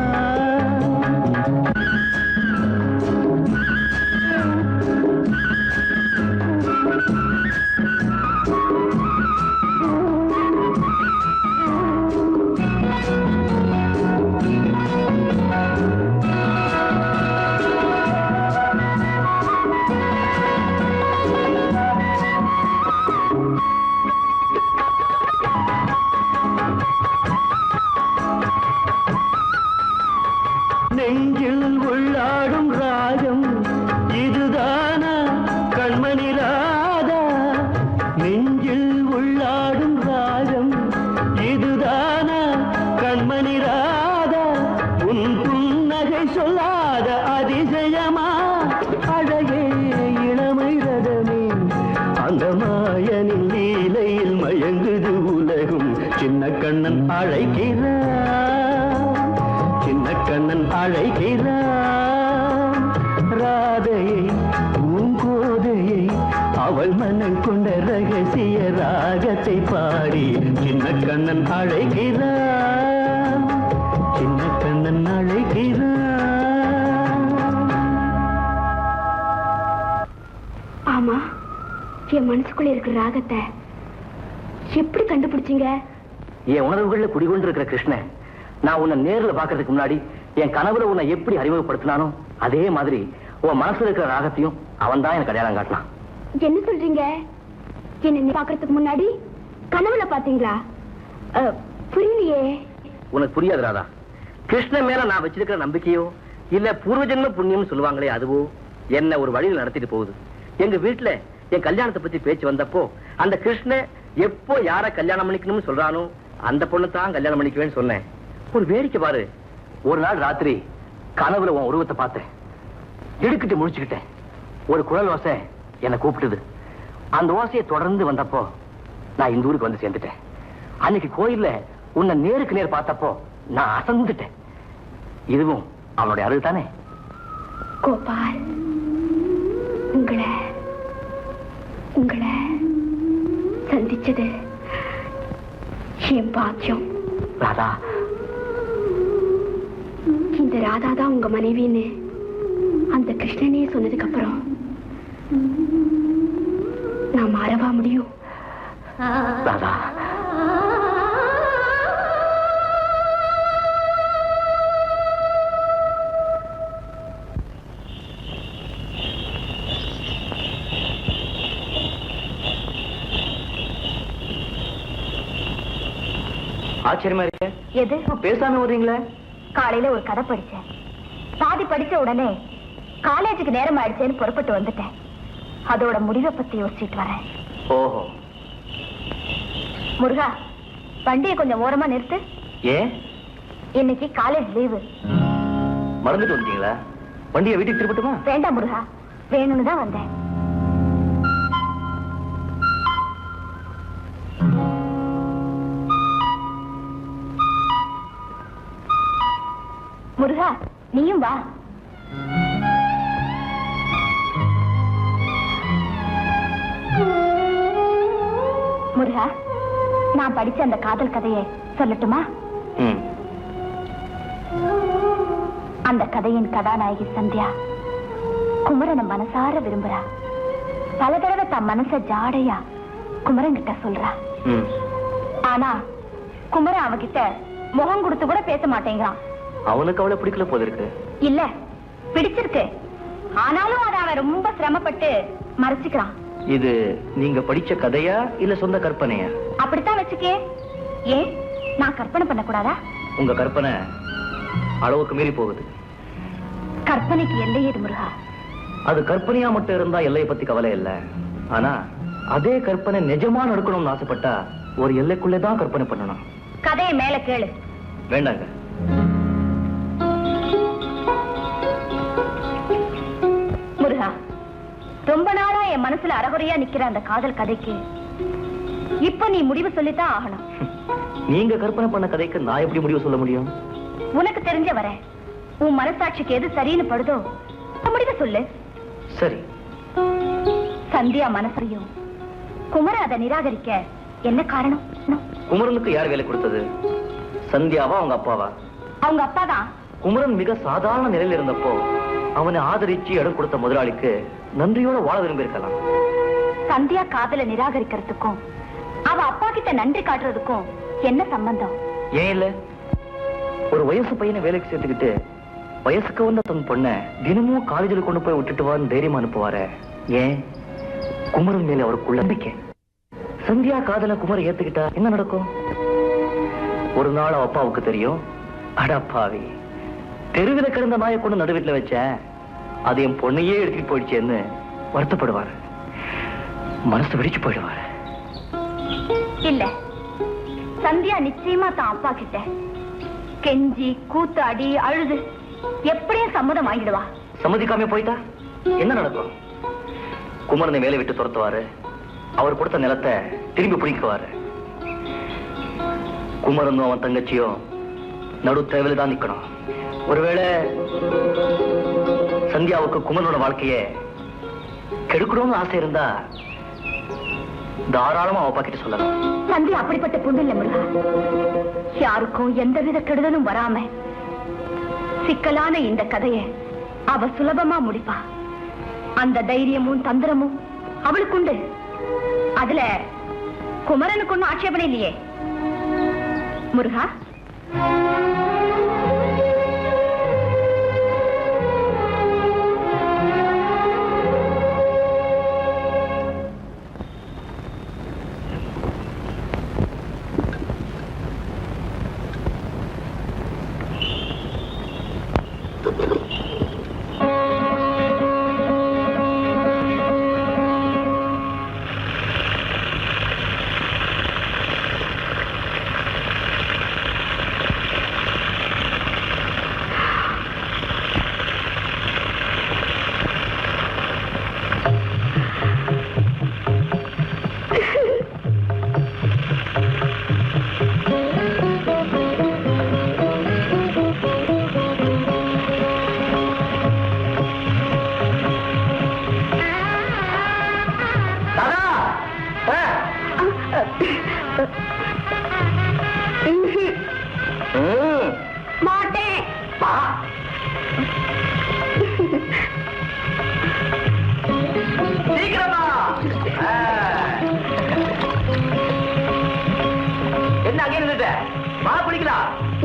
Speaker 5: நெஞ்சில் உள்ளாடும் ராகம் இதுதானா கண்மணி ராதா, நெஞ்சில் உள்ளாடும் ராகம் இதுதானா கண்மணி ராதா, உன் புன்னகை சொல்லாத அதிசயமா அழகே இளமை ரதமே, அந்த மாயனின் லீலையில் மயங்குது உலகும். சின்ன கண்ணன் அழைக்கிறான், சின்ன கண்ணன் அழைக்கிறான். ராதையை பூங்கோதையை அவள் மனம் கொண்ட ரகசிய ராகத்தை பாடி சின்ன கண்ணன் அழைக்கிறான், சின்ன கண்ணன் அழைக்கிறான்.
Speaker 2: ஆமா, என் மனசுக்குள்ள இருக்கிற ராகத்தை எப்படி கண்டுபிடிச்சீங்க?
Speaker 4: என் உணர்வுகள்ல குடிகொண்டு இருக்கிற கிருஷ்ணன் நான் உன்னை நேரில் பார்க்கறதுக்கு முன்னாடி என் கனவுல உன்னை எப்படி அறிமுகப்படுத்தினானோ அதே மாதிரி உன் மனசுல இருக்கிற ராகத்தையும் அவன் தான் எனக்கு அடையாளம் காட்டலாம்.
Speaker 2: என்ன சொல்றீங்க? என்ன பாக்குறதுக்கு முன்னாடி கனவுல பாத்தீங்களா? புரியலையே.
Speaker 4: உனக்கு புரியாது ராதா. கிருஷ்ணன் மேல நான் வச்சிருக்கிற நம்பிக்கையோ இல்ல பூர்வ ஜென்ம புண்ணியம் சொல்லுவாங்களே அதுவோ என்ன ஒரு வழியில் நடத்திட்டு போகுது. எங்க வீட்டுல என் கல்யாணத்தை பத்தி பேச்சு வந்தப்போ அந்த கிருஷ்ணன் எப்போ யார கல்யாணம் பண்ணிக்கணும்னு சொல்றானோ அந்த பொண்ணு தான் கல்யாணம் பண்ணிக்குவேன்னு சொன்னேன். ஒரு வேடிக்கை பாரு, ஒரு நாள் ராத்திரி கனவுல உன் உருவத்தை பார்த்தேன். இடுக்கிட்டு முடிச்சுக்கிட்டேன். ஒரு குழல் ஓசை என்னை கூப்பிட்டுது. அந்த ஓசையை தொடர்ந்து வந்தப்போ நான் இந்த ஊருக்கு வந்து சேர்ந்துட்டேன். அன்னைக்கு கோயில்ல உன்னை நேருக்கு நேர் பார்த்தப்போ நான் அசந்துட்டேன். இதுவும் அவனுடைய அருள் தானே?
Speaker 2: கோபால், உங்களை சந்திச்சது என் பாக்கியம்.
Speaker 4: ராதா,
Speaker 2: இந்த ராதா தான் உங்க மனைவின்னு அந்த கிருஷ்ணனே சொன்னதுக்கு அப்புறம் நான் மாறவா முடியும்?
Speaker 4: ராதா, ஆச்சரியமா இருக்க.
Speaker 2: எது?
Speaker 4: பேசாம வர்றீங்களே.
Speaker 2: காலையில ஒரு கதை படிச்சேன். பாதி படிச்ச உடனே காலேஜுக்கு நேரம் ஆயிடுச்சேன்னு புறப்பட்டு வந்துட்டேன். அதோட முடிவை பத்தி யோசிச்சுட்டு வரேன்.
Speaker 4: ஓஹோ.
Speaker 2: முருகா, வண்டியை கொஞ்சம் ஓரமா நிறுத்து.
Speaker 4: ஏன்?
Speaker 2: இன்னைக்கு காலேஜ் லீவு.
Speaker 4: மறந்துட்டு வந்தீங்களா? வண்டியை வீட்டுக்கு திருப்பட்டுமா?
Speaker 2: வேண்டாம் முருகா, வேணும்னு தான் வந்தேன். முருகா, நீயும் வா. முருகா, நான் படிச்ச அந்த காதல் கதையை சொல்லட்டுமா? அந்த கதையின் கதாநாயகி சந்தியா குமரனை மனசார விரும்புறா. பல தடவை தன் மனச ஜாடையா குமரன் கிட்ட சொல்றா. ஆனா குமரன் அவகிட்ட முகம் கொடுத்து கூட பேச மாட்டேங்கிறான்.
Speaker 4: அவனுக்கு அவளை பிடிக்கல போல இருக்கு.
Speaker 2: இல்ல, பிடிச்சிருக்கு. ஆனாலும் அதை அவன் ரொம்ப சிரமப்பட்டு மறைச்சுக்கிறான்.
Speaker 4: இது நீங்க படிச்ச கதையா இல்ல சொந்த கற்பனையா?
Speaker 2: அப்படித்தான் வச்சுக்கே. ஏன், நான் கற்பனை பண்ண கூடாதா?
Speaker 4: உங்க கற்பனை அளவுக்கு மீறி போகுது.
Speaker 2: கற்பனைக்கு எல்லை ஏது முருகா?
Speaker 4: அது கற்பனையா மட்டும் இருந்தா எல்லையை பத்தி கவலை இல்ல. ஆனா அதே கற்பனை நிஜமா நடக்கணும்னு ஆசைப்பட்டா ஒரு எல்லைக்குள்ளேதான் கற்பனை பண்ணணும்.
Speaker 2: கதையை மேல கேளு.
Speaker 4: வேண்டாங்க.
Speaker 2: முருகா, ரொம்ப நாளா என் மனசுல அறகுறையா நிக்கிற அந்த காதல் கதைக்கு இப்ப நீ முடிவு சொல்லித்தான் ஆகணும்.
Speaker 4: நீங்க கற்பனை பண்ண கதைக்கு நான் எப்படி முடிவு சொல்ல முடியும்?
Speaker 2: உனக்கு தெரிஞ்ச வர உன் மனசாட்சிக்கு எது சரின்னு படுதோ முடிவு சொல்லு.
Speaker 4: சரி.
Speaker 2: சந்தியா மனசையும் குமர அதை நிராகரிக்க என்ன காரணம்?
Speaker 4: குமரனுக்கு யார் வேலை கொடுத்தது? சந்தியாவா அவங்க அப்பாவா?
Speaker 2: அவங்க அப்பா தான்.
Speaker 4: குமரன் மிக சாதாரண நிலையில் இருந்தப்போ அவனை ஆதரிச்சு இடம் கொடுத்த முதலாளிக்கு நன்றியோட வாழ விரும்பி இருக்கலாம்.
Speaker 2: சந்தியா காதல நிராகரிக்கிறதுக்கும் அவ அப்பா கிட்ட நன்றி காட்டுறதுக்கும் என்ன சம்பந்தம்?
Speaker 4: ஏன் இல்ல, ஒரு வயசு பையனை வேலைக்கு சேர்த்துக்கிட்டு வயசுக்கு வந்த தன் பொண்ணை தினமும் காலேஜில் கொண்டு போய் விட்டுட்டு வான்னு தைரியமா அனுப்புவாரு. ஏன்? குமரன் மேல அவருக்குள்ள நம்பிக்கை. சந்தியா காதல குமரை ஏத்துக்கிட்டா என்ன நடக்கும்? ஒரு நாள் அவ அப்பாவுக்கு தெரியும், அடப்பாவி தெருவில கிடந்த நாயை கொண்டு நடுவீட்டுல வச்சேன், அது என் பொண்ணையே எடுத்துட்டு போயிடுச்சேன்னு வருத்தப்படுவாரு. மனசு வெடிச்சு போயிடுவாரு.
Speaker 2: இல்ல, சந்தியா நிச்சயமா தான் அப்பா கிட்ட கெஞ்சி கூத்தாடி அழுது எப்படியும் சம்மதம் வாங்கிடுவா.
Speaker 4: சம்மதிக்காம போயிட்டா என்ன நடக்கும்? குமரனை வேலை விட்டு துரத்துவாரு. அவர் கொடுத்த நிலத்தை திரும்பி பிடிக்குவாரு. குமரனும் அவன் தங்கச்சியும் நடு தேவையில தான் நிக்கணும். ஒருவேளை சந்தியாவுக்கு குமரனோட வாழ்க்கையை கெடுக்கணும்னு ஆசை இருந்தா தாராளமா அவ பாக்கிட்டு சொல்லலாம்.
Speaker 2: சந்தியா அப்படிப்பட்ட பொண்ணு இல்ல முருகா. யாருக்கும் எந்தவித கெடுதலும் வராம சிக்கலான இந்த கதையை அவ சுலபமா முடிப்பா. அந்த தைரியமும் தந்திரமும் அவளுக்குண்டு. அதுல குமரனுக்கு ஒன்னும் ஆட்சேபனை இல்லையே முருகா.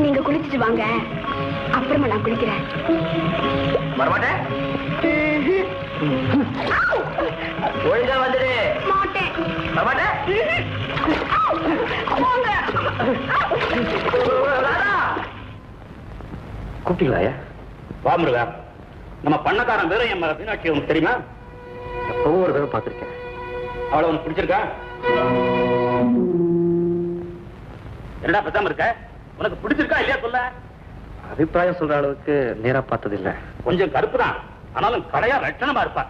Speaker 2: நீங்க குளிச்சுட்டு வாங்க, அப்புறமா நான் குளிக்கிறேன்.
Speaker 4: வரமாட்டேன். ஒழுங்கா வந்துடு.
Speaker 2: மாட்டேன்.
Speaker 4: வரமாட்டேன். கூப்பிட்டீங்களா?
Speaker 1: வா முருகா. நம்ம பண்ணக்காரன் வேற என் மீனாட்சி உனக்கு தெரியுமா?
Speaker 4: எப்பவும் ஒரு தடவை பார்த்திருக்கேன்.
Speaker 1: அவளை உனக்கு பிடிச்சிருக்கா? என்னடா பேசாம இருக்க? உனக்கு பிடிச்சிருக்கா இல்லையா சொல்ல?
Speaker 4: அபிப்பிராயம் சொல்ற அளவுக்கு நேரா பார்த்தது இல்ல.
Speaker 1: கொஞ்சம் கருப்பு தான், ஆனாலும் கடையா லட்சணமா இருப்பா.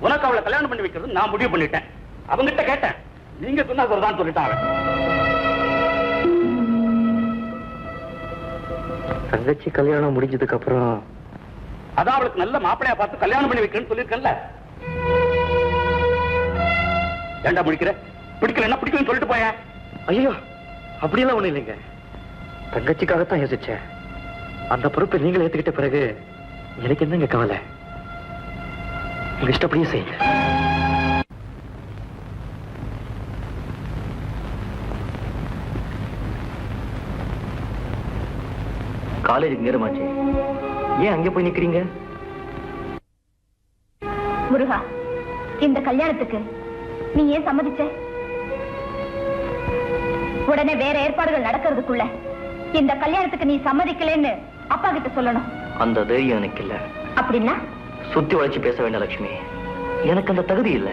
Speaker 1: உனக்கு அவளை கல்யாணம் பண்ணி வைக்கிறது நான் முடிவு பண்ணிட்டேன். அவங்கிட்ட கேட்டேன், நீங்க சொன்னா சொல்றதான் சொல்லிட்டான் அவன்.
Speaker 4: தங்கச்சி கல்யாணம் முடிஞ்சதுக்கு அப்புறம்
Speaker 1: அதான் அவளுக்கு நல்ல மாப்பிளையா பார்த்து கல்யாணம் பண்ணி வைக்கிறேன்னு சொல்லியிருக்கேன்ல. ஏண்டா முடிக்கிற? பிடிக்கல என்ன பிடிக்கலன்னு சொல்லிட்டு போய.
Speaker 4: ஐயோ அப்படியெல்லாம் ஒண்ணு இல்லைங்க. தங்கச்சிக்காகத்தான் யோசிச்சேன். அந்த பொறுப்பை நீங்களே ஏத்துக்கிட்ட பிறகு எனக்கு என்னங்க கவலை? உங்க இஷ்டப்படியே செய்யுங்க. காலேஜுக்கு நேரமாச்சு, ஏன் அங்கே போய் நிக்கிறீங்க?
Speaker 2: முருகா, இந்த கல்யாணத்துக்கு நீ ஏன் சம்மதிச்ச? உடனே வேற ஏற்பாடுகள் நடக்கிறதுக்குள்ள இந்த கல்யாணத்துக்கு நீ சம்மதிக்கலன்னு அப்பா கிட்ட சொல்லணும்.
Speaker 4: அந்த தைரியம் எனக்கு இல்ல.
Speaker 2: அப்படின்னா
Speaker 4: சுத்தி வளைச்சு பேச வேண்டாம் லட்சுமி. எனக்கு அந்த தகுதி இல்ல.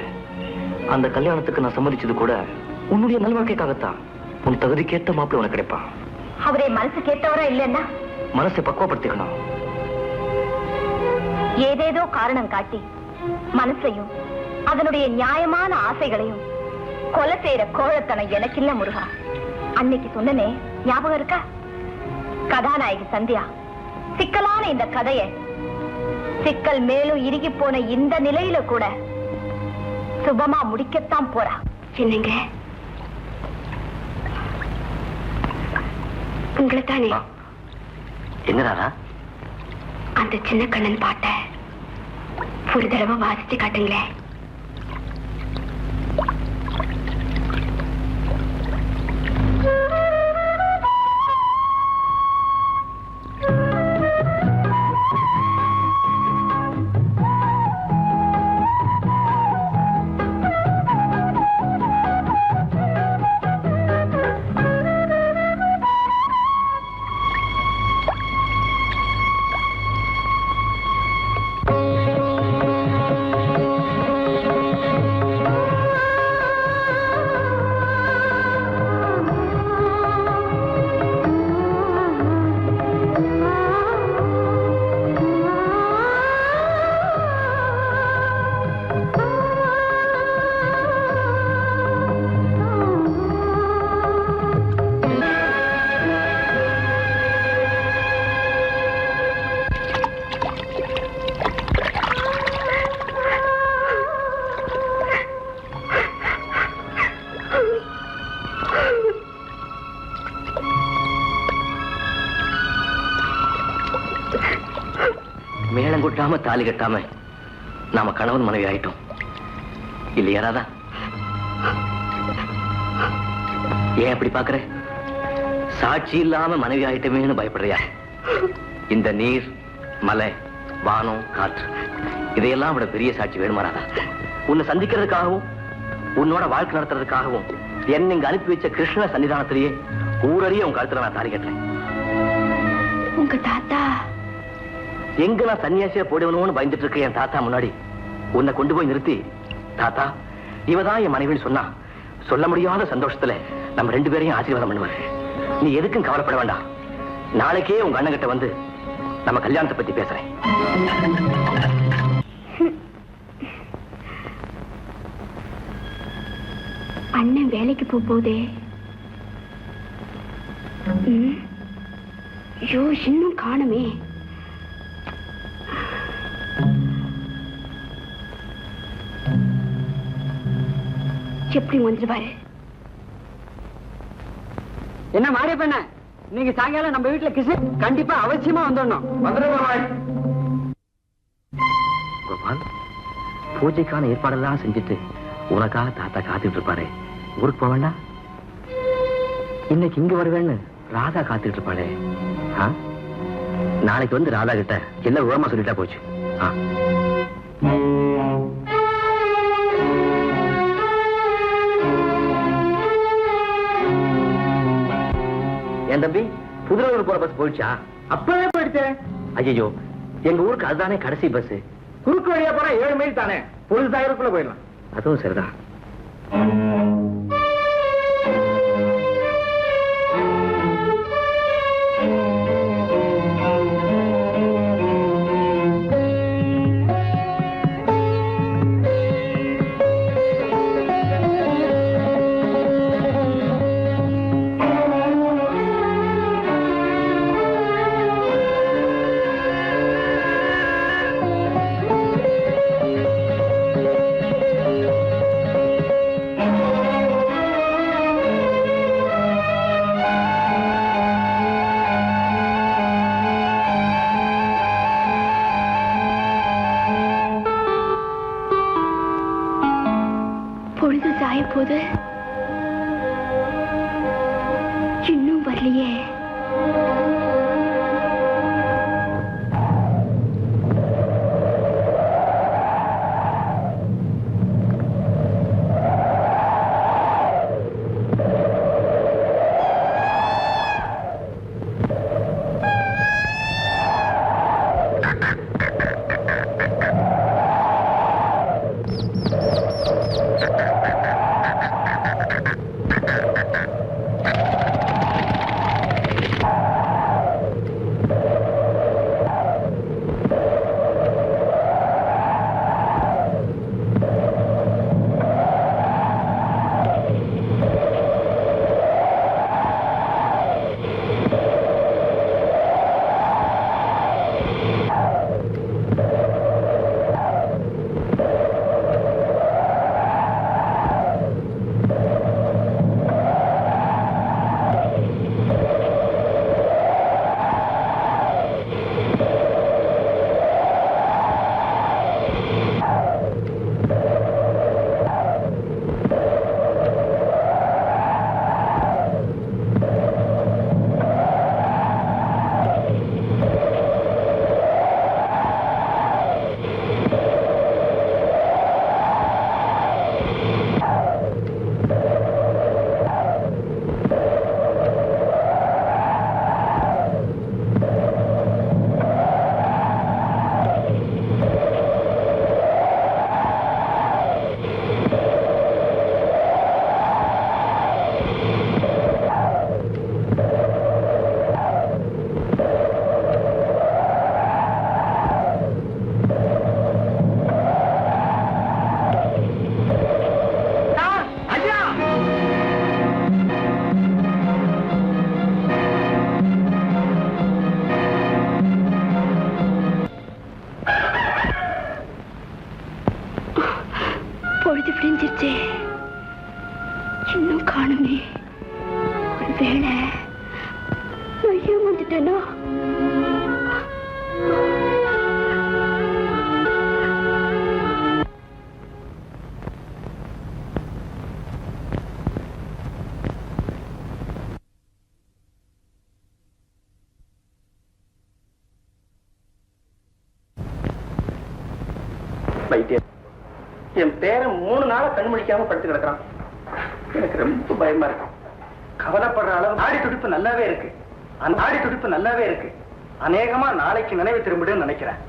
Speaker 4: அந்த கல்யாணத்துக்கு நான் சம்மதிச்சது கூட உன்னுடைய நல்வாழ்க்கைக்காகத்தான். உன் தகுதிக்கேற்ற மாப்பிள்ளை உனக்கு கிடைப்பான்.
Speaker 2: அவரே மனசு கேட்டவரா இல்லைன்னா
Speaker 4: மனசை பக்குவப்படுத்திக்கணும்.
Speaker 2: ஏதேதோ காரணம் காட்டி மனசையும் அதனுடைய நியாயமான ஆசைகளையும் கொலை செய்யற கோழத்தனம் எனக்கு இல்ல முருகா. அன்னைக்கு சொன்னனே ஞாபகம் இருக்கா? கதாநாயகி சந்தியா சிக்கலான இந்த கதையை சிக்கல் மேலும் இறுகி போன இந்த நிலையில கூட சுபமா முடிக்கத்தான் போறா. என்னங்க உங்களைத்தானே
Speaker 4: என்னடா
Speaker 2: அந்த சின்ன கண்ணன் பாட்ட ஒரு தடவை வாசிச்சு காட்டுங்களேன்.
Speaker 4: மேளம் கொட்டாம தாலி கட்டாம நாம கணவன் மனைவி ஆயிட்டோம் இல்லையா ராதா? ஏன் அப்படி பாக்குற? சாட்சி இல்லாம மனைவி ஆயிட்டமேன்னு பயப்படுறியா? இந்த நீர், மலை, வானம், காற்று இதையெல்லாம் விட பெரிய சாட்சி வேணுமா ராதா? உன்னை சந்திக்கிறதுக்காகவும் உன்னோட வாழ்க்கை நடத்துறதுக்காகவும் என்ன இங்க அனுப்பி வச்ச கிருஷ்ண சன்னிதானத்திலேயே ஊரறிய உன் கழுத்துல நான் தாலி கட்டுறேன்.
Speaker 2: உங்க தாத்தா
Speaker 4: எங்க நான் சன்னியாசியா போடுவனும்னு பயந்துட்டு இருக்க என் தாத்தா முன்னாடி உன்னை கொண்டு போய் நிறுத்தி, தாத்தா இவதான் என் மனைவின்னு சொன்னா சொல்ல முடியாத சந்தோஷத்துல நம்ம 2 பேரையும் ஆசீர்வாதம் பண்ணுவாரு. நீ எதுக்கும் கவலைப்பட வேண்டாம். நாளைக்கே உங்க அண்ணன் கிட்ட வந்து நம்ம கல்யாணத்தை பத்தி பேசுறேன்.
Speaker 2: அண்ணன் வேலைக்கு போதே ஐயோ இன்னும் காணுமே. எப்படி வந்துருவாரு?
Speaker 3: என்ன மாறி பண்ண? இன்னைக்கு சாயங்காலம் நம்ம வீட்டுல கிசு கண்டிப்பா அவசியமா வந்துடணும்.
Speaker 4: கோபால், பூஜைக்கான ஏற்பாடெல்லாம் செஞ்சுட்டு உனக்காக தாத்தா காத்துட்டு இருப்பாரு. ஊருக்கு போக வேண்டாம்? இன்னைக்கு இங்க வருவேன்னு ராதா காத்துட்டு இருப்பாளே. நாளைக்கு வந்து ராதா கிட்ட என்ன விவரமா சொல்லிட்டா போச்சு. என் தம்பி, புதுரூர் போற பஸ் போயிடுச்சா?
Speaker 3: அப்பவே போயிடுச்சேன்.
Speaker 4: ஐயோ, எங்க ஊருக்கு அதுதானே கடைசி பஸ்.
Speaker 3: குறுக்கு வழியா போனா 7 மைல் தானே, பொழுதாயிரக்குள்ள போயிடலாம்.
Speaker 4: அதுவும் சரிதான்.
Speaker 2: பொழுது சாய போது இன்னும் வரலையே. பொழுது விடிஞ்சிருச்சே, இன்னும் காணுமே. ஒருவேளை ஐயம் வந்துட்டேனோ?
Speaker 3: என் பேரன் 3 நாளா கண் முழிக்காம படுத்து கிடக்குறான். எனக்கு ரொம்ப பயமா இருக்கு. கவலைப்படுற அளவு நாடி துடிப்பு நல்லாவே இருக்கு. அந்த நாடி துடிப்பு நல்லாவே இருக்கு. அநேகமா நாளைக்கு நினைவு திரும்பிடுன்னு நினைக்கிறேன்.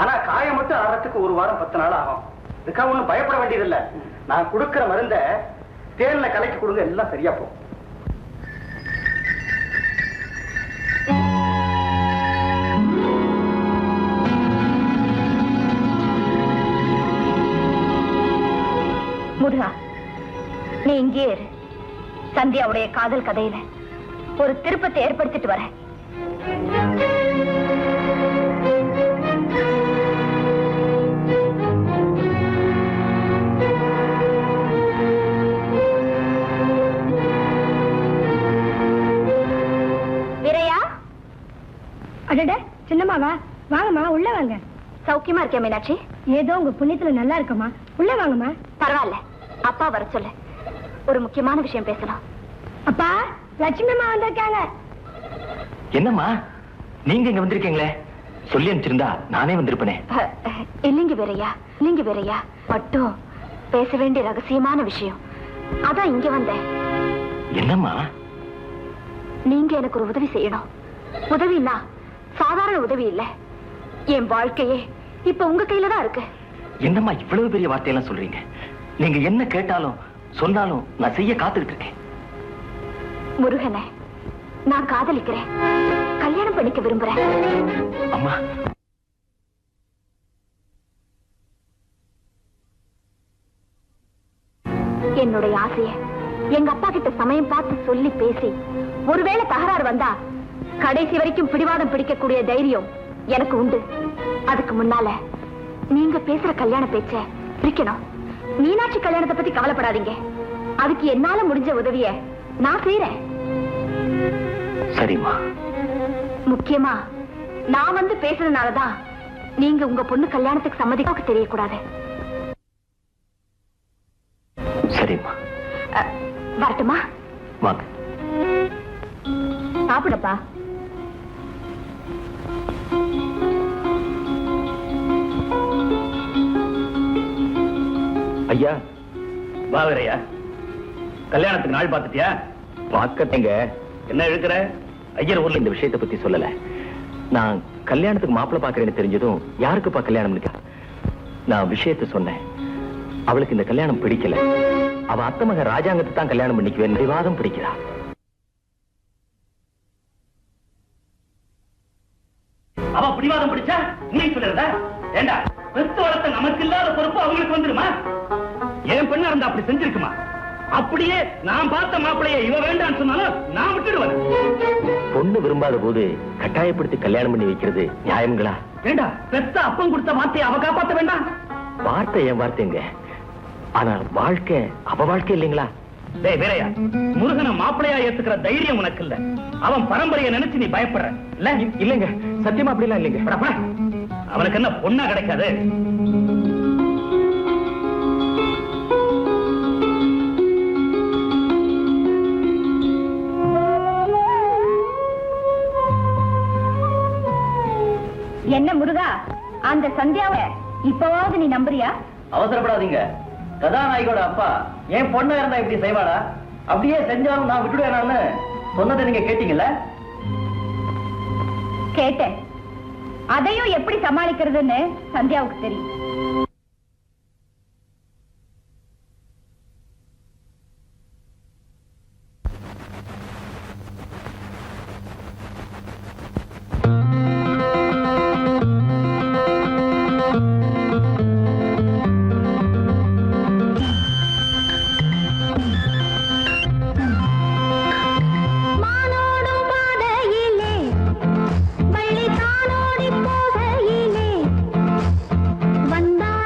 Speaker 3: ஆனா காயம் மட்டும் ஆறதுக்கு 1 வாரம் 10 நாள் ஆகும். இதுக்காக ஒண்ணும் பயப்பட வேண்டியதில்லை. நான் கொடுக்கிற மருந்தை தேன்ல கலக்கி கொடுங்க, எல்லாம் சரியா போகும்.
Speaker 2: முருகா, நீ இங்கே இரு. சந்தியாவுடைய காதல் கதையில ஒரு திருப்பத்தை ஏற்படுத்திட்டு வர. வீரையா,
Speaker 6: அடட சின்னம்மாவா, வாங்கம்மா உள்ள வாங்க.
Speaker 2: சௌக்கியமா இருக்கியா மீனாட்சி?
Speaker 6: ஏதோ உங்க புண்ணியத்துல நல்லா இருக்கம்மா, உள்ள வாங்கம்மா.
Speaker 2: பரவாயில்ல, அப்பா வர சொல்லு. ஒரு முக்கியமான விஷயம் பேசலாம்.
Speaker 6: அப்பா, லட்சுமி அம்மா வந்திருக்காங்க.
Speaker 4: என்னம்மா நீங்க இங்க வந்திருக்கீங்களே? சொல்லி அனுப்பிச்சிருந்தா நானே வந்திருப்பேனே.
Speaker 2: இல்லைங்க வீரையா, இல்லைங்க வீரையா, மட்டும் பேச வேண்டிய ரகசியமான விஷயம். அதான் இங்க வந்தேன்.
Speaker 4: என்னம்மா?
Speaker 2: நீங்க எனக்கு ஒரு உதவி செய்யணும். உதவினா சாதாரண உதவி இல்ல. என் வாழ்க்கையே இப்ப உங்க கையில தான் இருக்கு.
Speaker 4: என்னம்மா இவ்வளவு பெரிய வார்த்தையெல்லாம் சொல்றீங்க? நீங்க என்ன கேட்டாலும் சொன்னாலும் நான் செய்ய காத்துக்கிட்டு இருக்கேன்.
Speaker 2: முருகனை நான் காதலிக்கிறேன், கல்யாணம் பண்ணிக்க விரும்புறேன்.
Speaker 4: அம்மா,
Speaker 2: என்னுடைய ஆசைய எங்க அப்பா கிட்ட சமயம் பார்த்து சொல்லி பேசி ஒருவேளை தகராறு வந்தா கடைசி வரைக்கும் பிடிவாதம் பிடிக்கக்கூடிய தைரியம் எனக்கு உண்டு. அதுக்கு முன்னால நீங்க பேசுற கல்யாண பேச்ச பிரிக்கணும். மீனாட்சி கல்யாணத்தை பத்தி கவலைப்படாதீங்க. அதுக்கு என்னால முடிஞ்ச உதவிய நான் செய்யறேன்.
Speaker 4: சரிம்மா.
Speaker 2: முக்கியமா நான் வந்து பேசுறதுனாலதான் நீங்க உங்க பொண்ணு கல்யாணத்துக்கு சம்மதிக்க தெரியக்கூடாது.
Speaker 4: சரிம்மா.
Speaker 2: வரட்டுமா?
Speaker 4: வாங்க.
Speaker 2: சாப்பிடப்பா.
Speaker 4: ஐயா, வாவரையா, கல்யாணத்துக்கு நாள் பார்த்துட்டியா? பார்க்கத்தீங்க. என்ன இருக்கிற? ஐயர் ஊர்ல இந்த விஷயத்தை பத்தி சொல்லல. நான் கல்யாணத்துக்கு மாப்பிள்ளை பாக்குறேன்னு தெரிஞ்சதும் யாருக்குப்பா கல்யாணம்? நான் விஷயத்தை சொன்னேன். அவளுக்கு இந்த கல்யாணம் பிடிக்கல. அவ அத்தை மகன் ராஜாங்கத்தை தான் கல்யாணம் பண்ணிக்குவேன் விவாதம் பிடிக்கிறா. அவ பிடிவாதம் பிடிச்சா நீ சொல்லுறதா? ஏண்டா, பெத்து வளர்த்த நமக்கு இல்லாத பொறுப்பு அவங்களுக்கு வந்துருமா? என் பெண்ணா இருந்தா அப்படி செஞ்சிருக்குமா? அப்படியே நான் பார்த்த மாப்பிளைய இவ வேண்டான்னு சொன்னாலும் நான் விட்டுடுவேன். பொண்ணு விரும்பாத போது கட்டாயப்படுத்தி கல்யாணம் பண்ணி வைக்கிறது நியாயங்களா? ஏண்டா, பெத்த அப்பம் கொடுத்த வார்த்தையை அவ காப்பாத்த வேண்டாம்? வார்த்தை என் வார்த்தைங்க, ஆனா வாழ்க்கை அவ வாழ்க்கை இல்லைங்களா? டேய் வீரையா, முருகனை மாப்பிளையா ஏத்துக்கிற தைரியம் உனக்கு இல்ல. அவன் பரம்பரையை நினைச்சு நீ பயப்படுற இல்ல? இல்லைங்க, சத்தியமா அப்படிலாம் இல்லைங்க. அவனுக்கு என்ன பொண்ணா கிடைக்காது?
Speaker 2: என்ன முருகா, அந்த சந்தியாவை இப்பவாவது நீ நம்புறியா?
Speaker 4: அவசரப்படாதீங்க. கதாநாயகோட அப்பா என் பொண்ணா இருந்தா இப்படி செய்வாடா? அப்படியே செஞ்சாலும் நான் விட்டுடுவேனான்னு சொன்னதை நீங்க கேட்டீங்கல்ல?
Speaker 2: கேட்டேன். அதையும் எப்படி சமாளிக்கிறதுன்னு சந்தியாவுக்கு தெரியும்.
Speaker 6: வந்தார்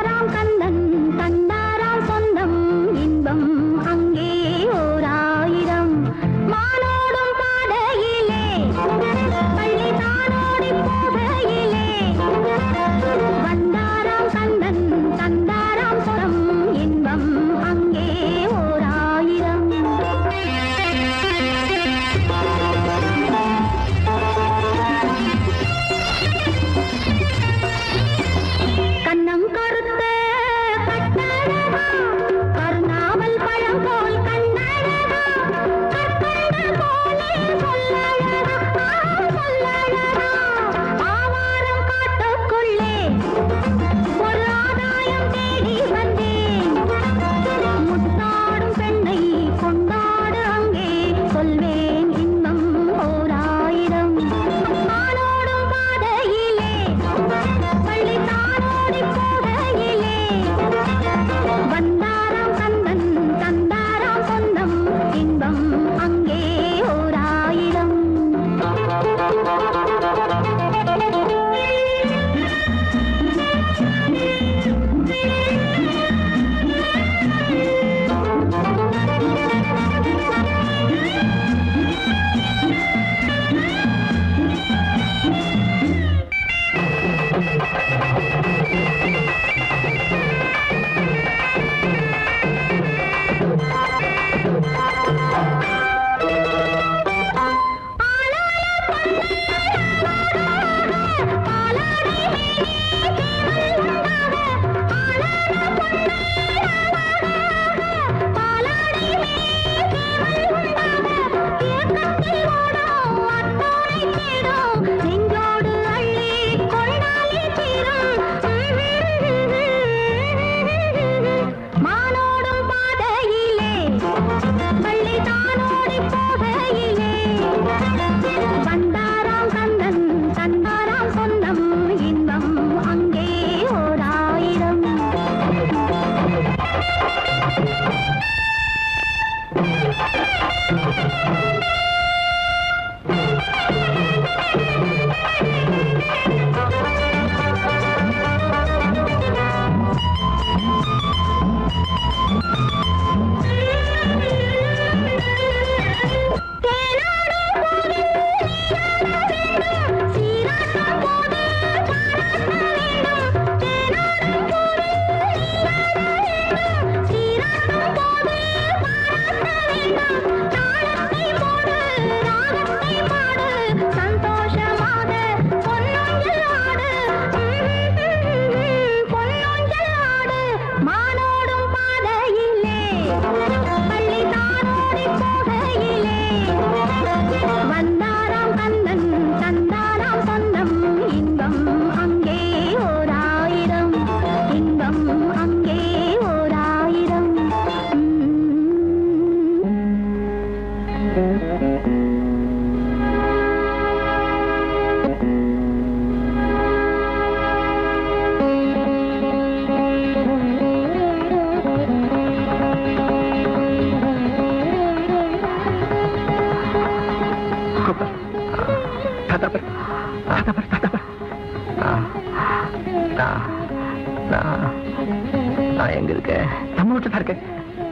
Speaker 3: நம்ம வீட்டுல தான் இருக்க,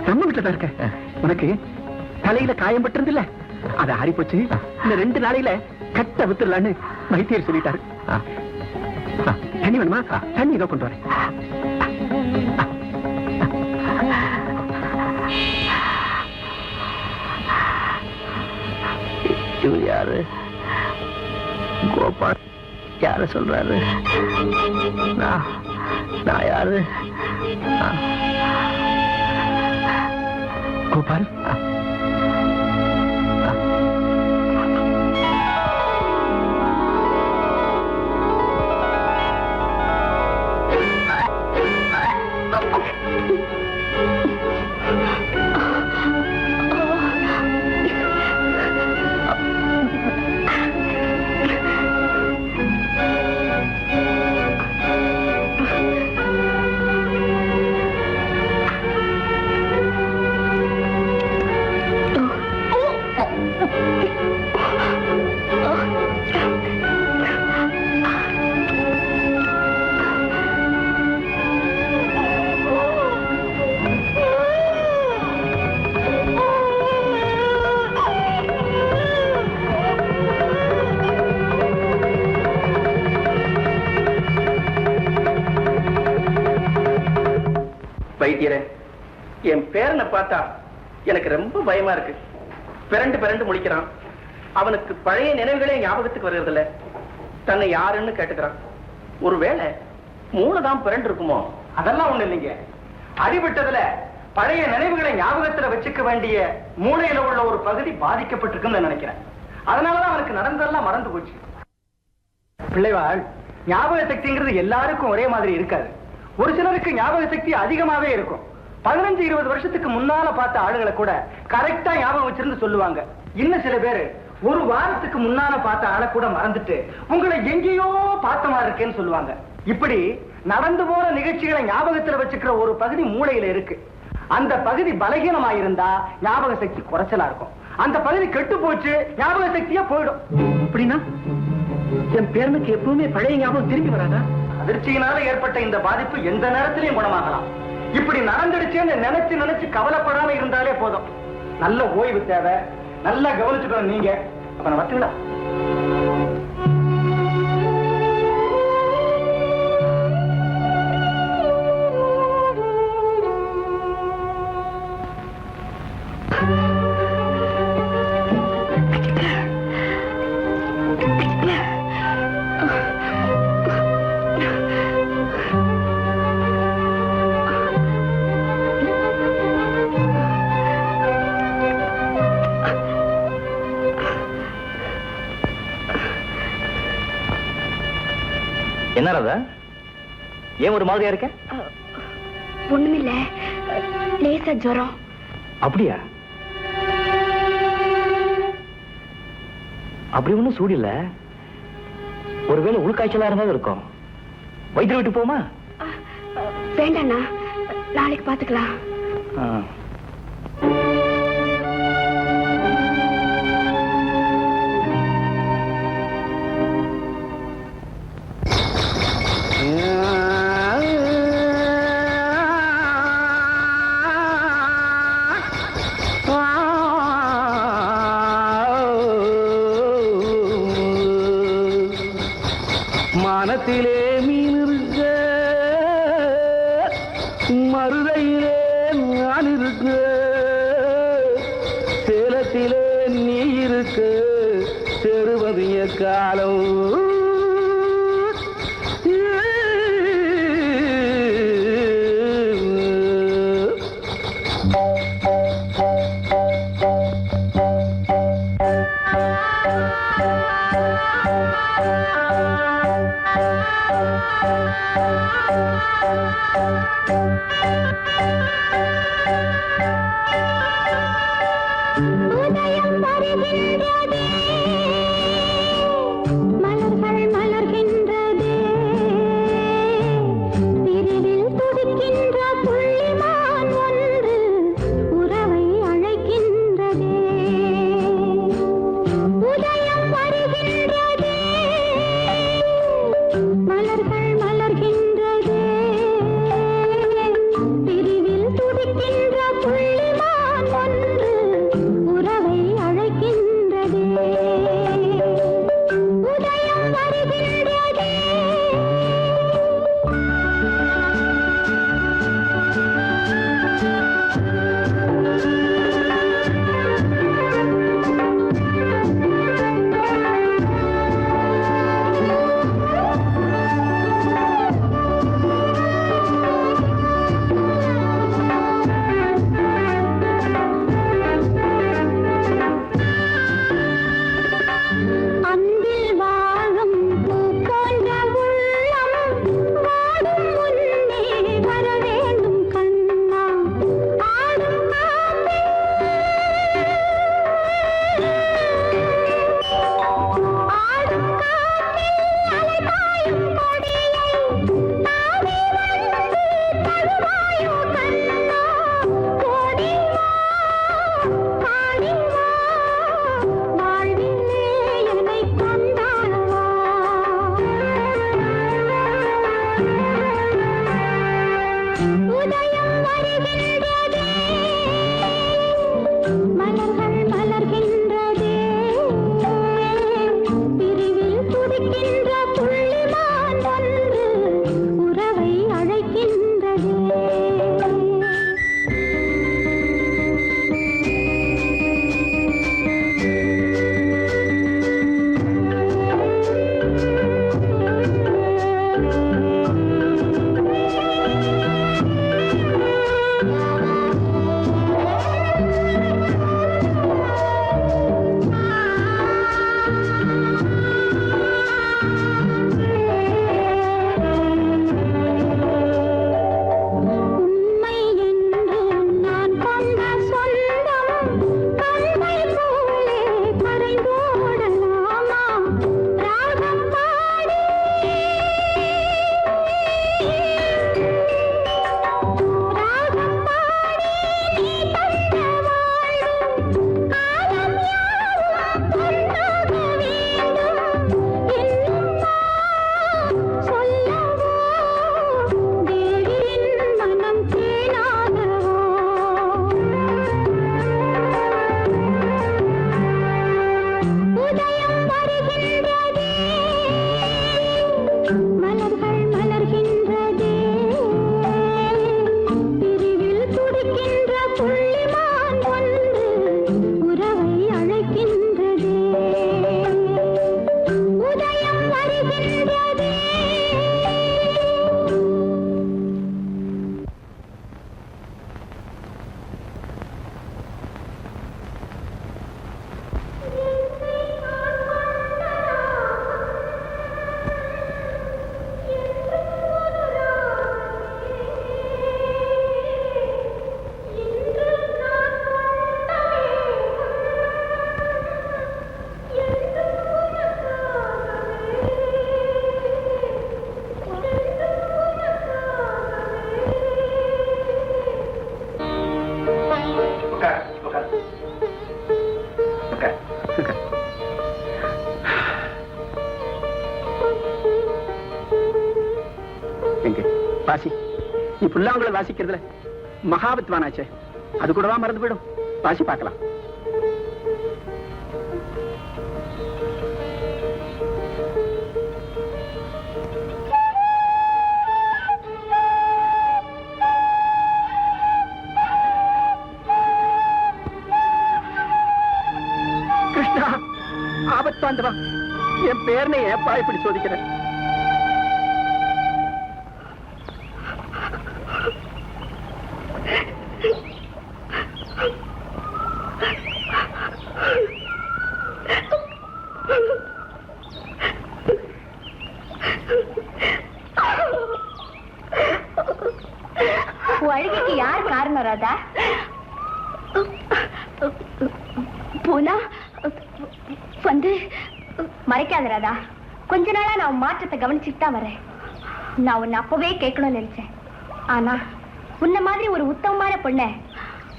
Speaker 3: நம்ம வீட்டுல தான் இருக்க. உனக்கு தலையில காயம் பட்டிருந்துல்ல, அது ஆறி போச்சு. இந்த 2 நாளையில கட்ட வித்துடலான்னு வைத்தியர் சொல்லிட்டாரு. தண்ணி வேணுமா? தண்ணி இதோ கொண்டு வரேன்.
Speaker 5: இவர் யாரு? கோபால் யார சொல்றாரு? நான் யாரு?
Speaker 3: கோபால், வைத்தியரே, என் பேரனை பார்த்தா எனக்கு ரொம்ப பயமா இருக்கு. பிறண்டு முழிக்கிறான். அவனுக்கு பழைய நினைவுகளே ஞாபகத்துக்கு வருகிறதில்ல. தன்னை யாருன்னு கேட்டுக்கிறான். ஒருவேளை மூளைதான் பிறண்டு இருக்குமோ? அதெல்லாம் ஒண்ணு இல்லைங்க. அடிபட்டதுல பழைய நினைவுகளை ஞாபகத்துல வச்சுக்க வேண்டிய மூளையில உள்ள ஒரு பகுதி பாதிக்கப்பட்டிருக்குன்னு நினைக்கிறேன். அதனாலதான் அவனுக்கு நடந்ததெல்லாம் மறந்து போச்சு. பிள்ளைவாள், ஞாபக சக்திங்கிறது எல்லாருக்கும் ஒரே மாதிரி இருக்காது. ஒரு சிலருக்கு ஞாபக சக்தி அதிகமாவே இருக்கும். 15-20 வருஷத்துக்கு முன்னால பார்த்த ஆளுகளை கூட கரெக்டா ஞாபகம் வச்சிருந்து சொல்லுவாங்க. இன்னும் சில பேரு ஒரு வாரத்துக்கு முன்னால பார்த்த ஆளை கூட மறந்துட்டு உங்களை எங்கேயோ பார்த்த மாதிரி இருக்கேன்னு சொல்லுவாங்க. இப்படி நடந்து போற நிகழ்ச்சிகளை ஞாபகத்துல வச்சுக்கிற ஒரு பகுதி மூளையில இருக்கு. அந்த பகுதி பலகீனமாயிருந்தா ஞாபக சக்தி குறைச்சலா இருக்கும். அந்த பகுதி கெட்டு போச்சு, ஞாபக சக்தியா போயிடும். அப்படின்னா என் பேரனுக்கு எப்பவுமே பழைய ஞாபகம் திரும்பி வராதா? அதிர்ச்சியினால ஏற்பட்ட இந்த பாதிப்பு எந்த நேரத்திலையும் குணமாகலாம். இப்படி நடந்துடுச்சுன்னு நினைச்சு கவலைப்படாம இருந்தாலே போதும். நல்ல ஓய்வு தேவை. நல்லா கவனிச்சுக்கணும் நீங்க. அப்ப நான் வரட்டுங்களா?
Speaker 4: என்ன ராதா, ஏன் ஒரு மாதிரியா இருக்க?
Speaker 2: ஒண்ணுமில்ல, லேசா ஜுரம்.
Speaker 4: அப்படியா? அப்படி ஒண்ணும் சூடு இல்ல. ஒருவேளை உள்காய்ச்சலா இருந்தாலும் இருக்கும். வைத்தியர் விட்டு போமா?
Speaker 2: வேண்டாண்ணா, நாளைக்கு பாத்துக்கலாம்.
Speaker 5: மானத்திலே மீன் இருக்க, மருதையிலே நான் இருக்க, சேலத்திலே நீ இருக்க, செருவதிய காலம்.
Speaker 2: உதயம் வருகின்றதே, மலர்கள்
Speaker 3: உட்கார் உட்கார் உட்கார். எங்க வாசி, நீ புல்லாங்குழல் வாசிக்கிறதுல மகாவித்வானாச்சே, அது கூடவா மறந்து போயிடும்? வாசி பார்க்கலாம். கிருஷ்ணா, ஆபத்தாண்டவா, என் பேரனை ஏப்பா இப்படி சோதிக்கிறேன்?
Speaker 2: அழுகைக்கு யார் காரணம் ராதா? பூனா வந்து மறைக்காத ராதா. கொஞ்ச நாளா நான் மாற்றத்தை கவனிச்சுட்டு தான் வரேன். நான் உன்னை அப்பவே கேட்கணும்னு நினைச்சேன். ஆனா உன்ன மாதிரி ஒரு உத்தமமான பொண்ண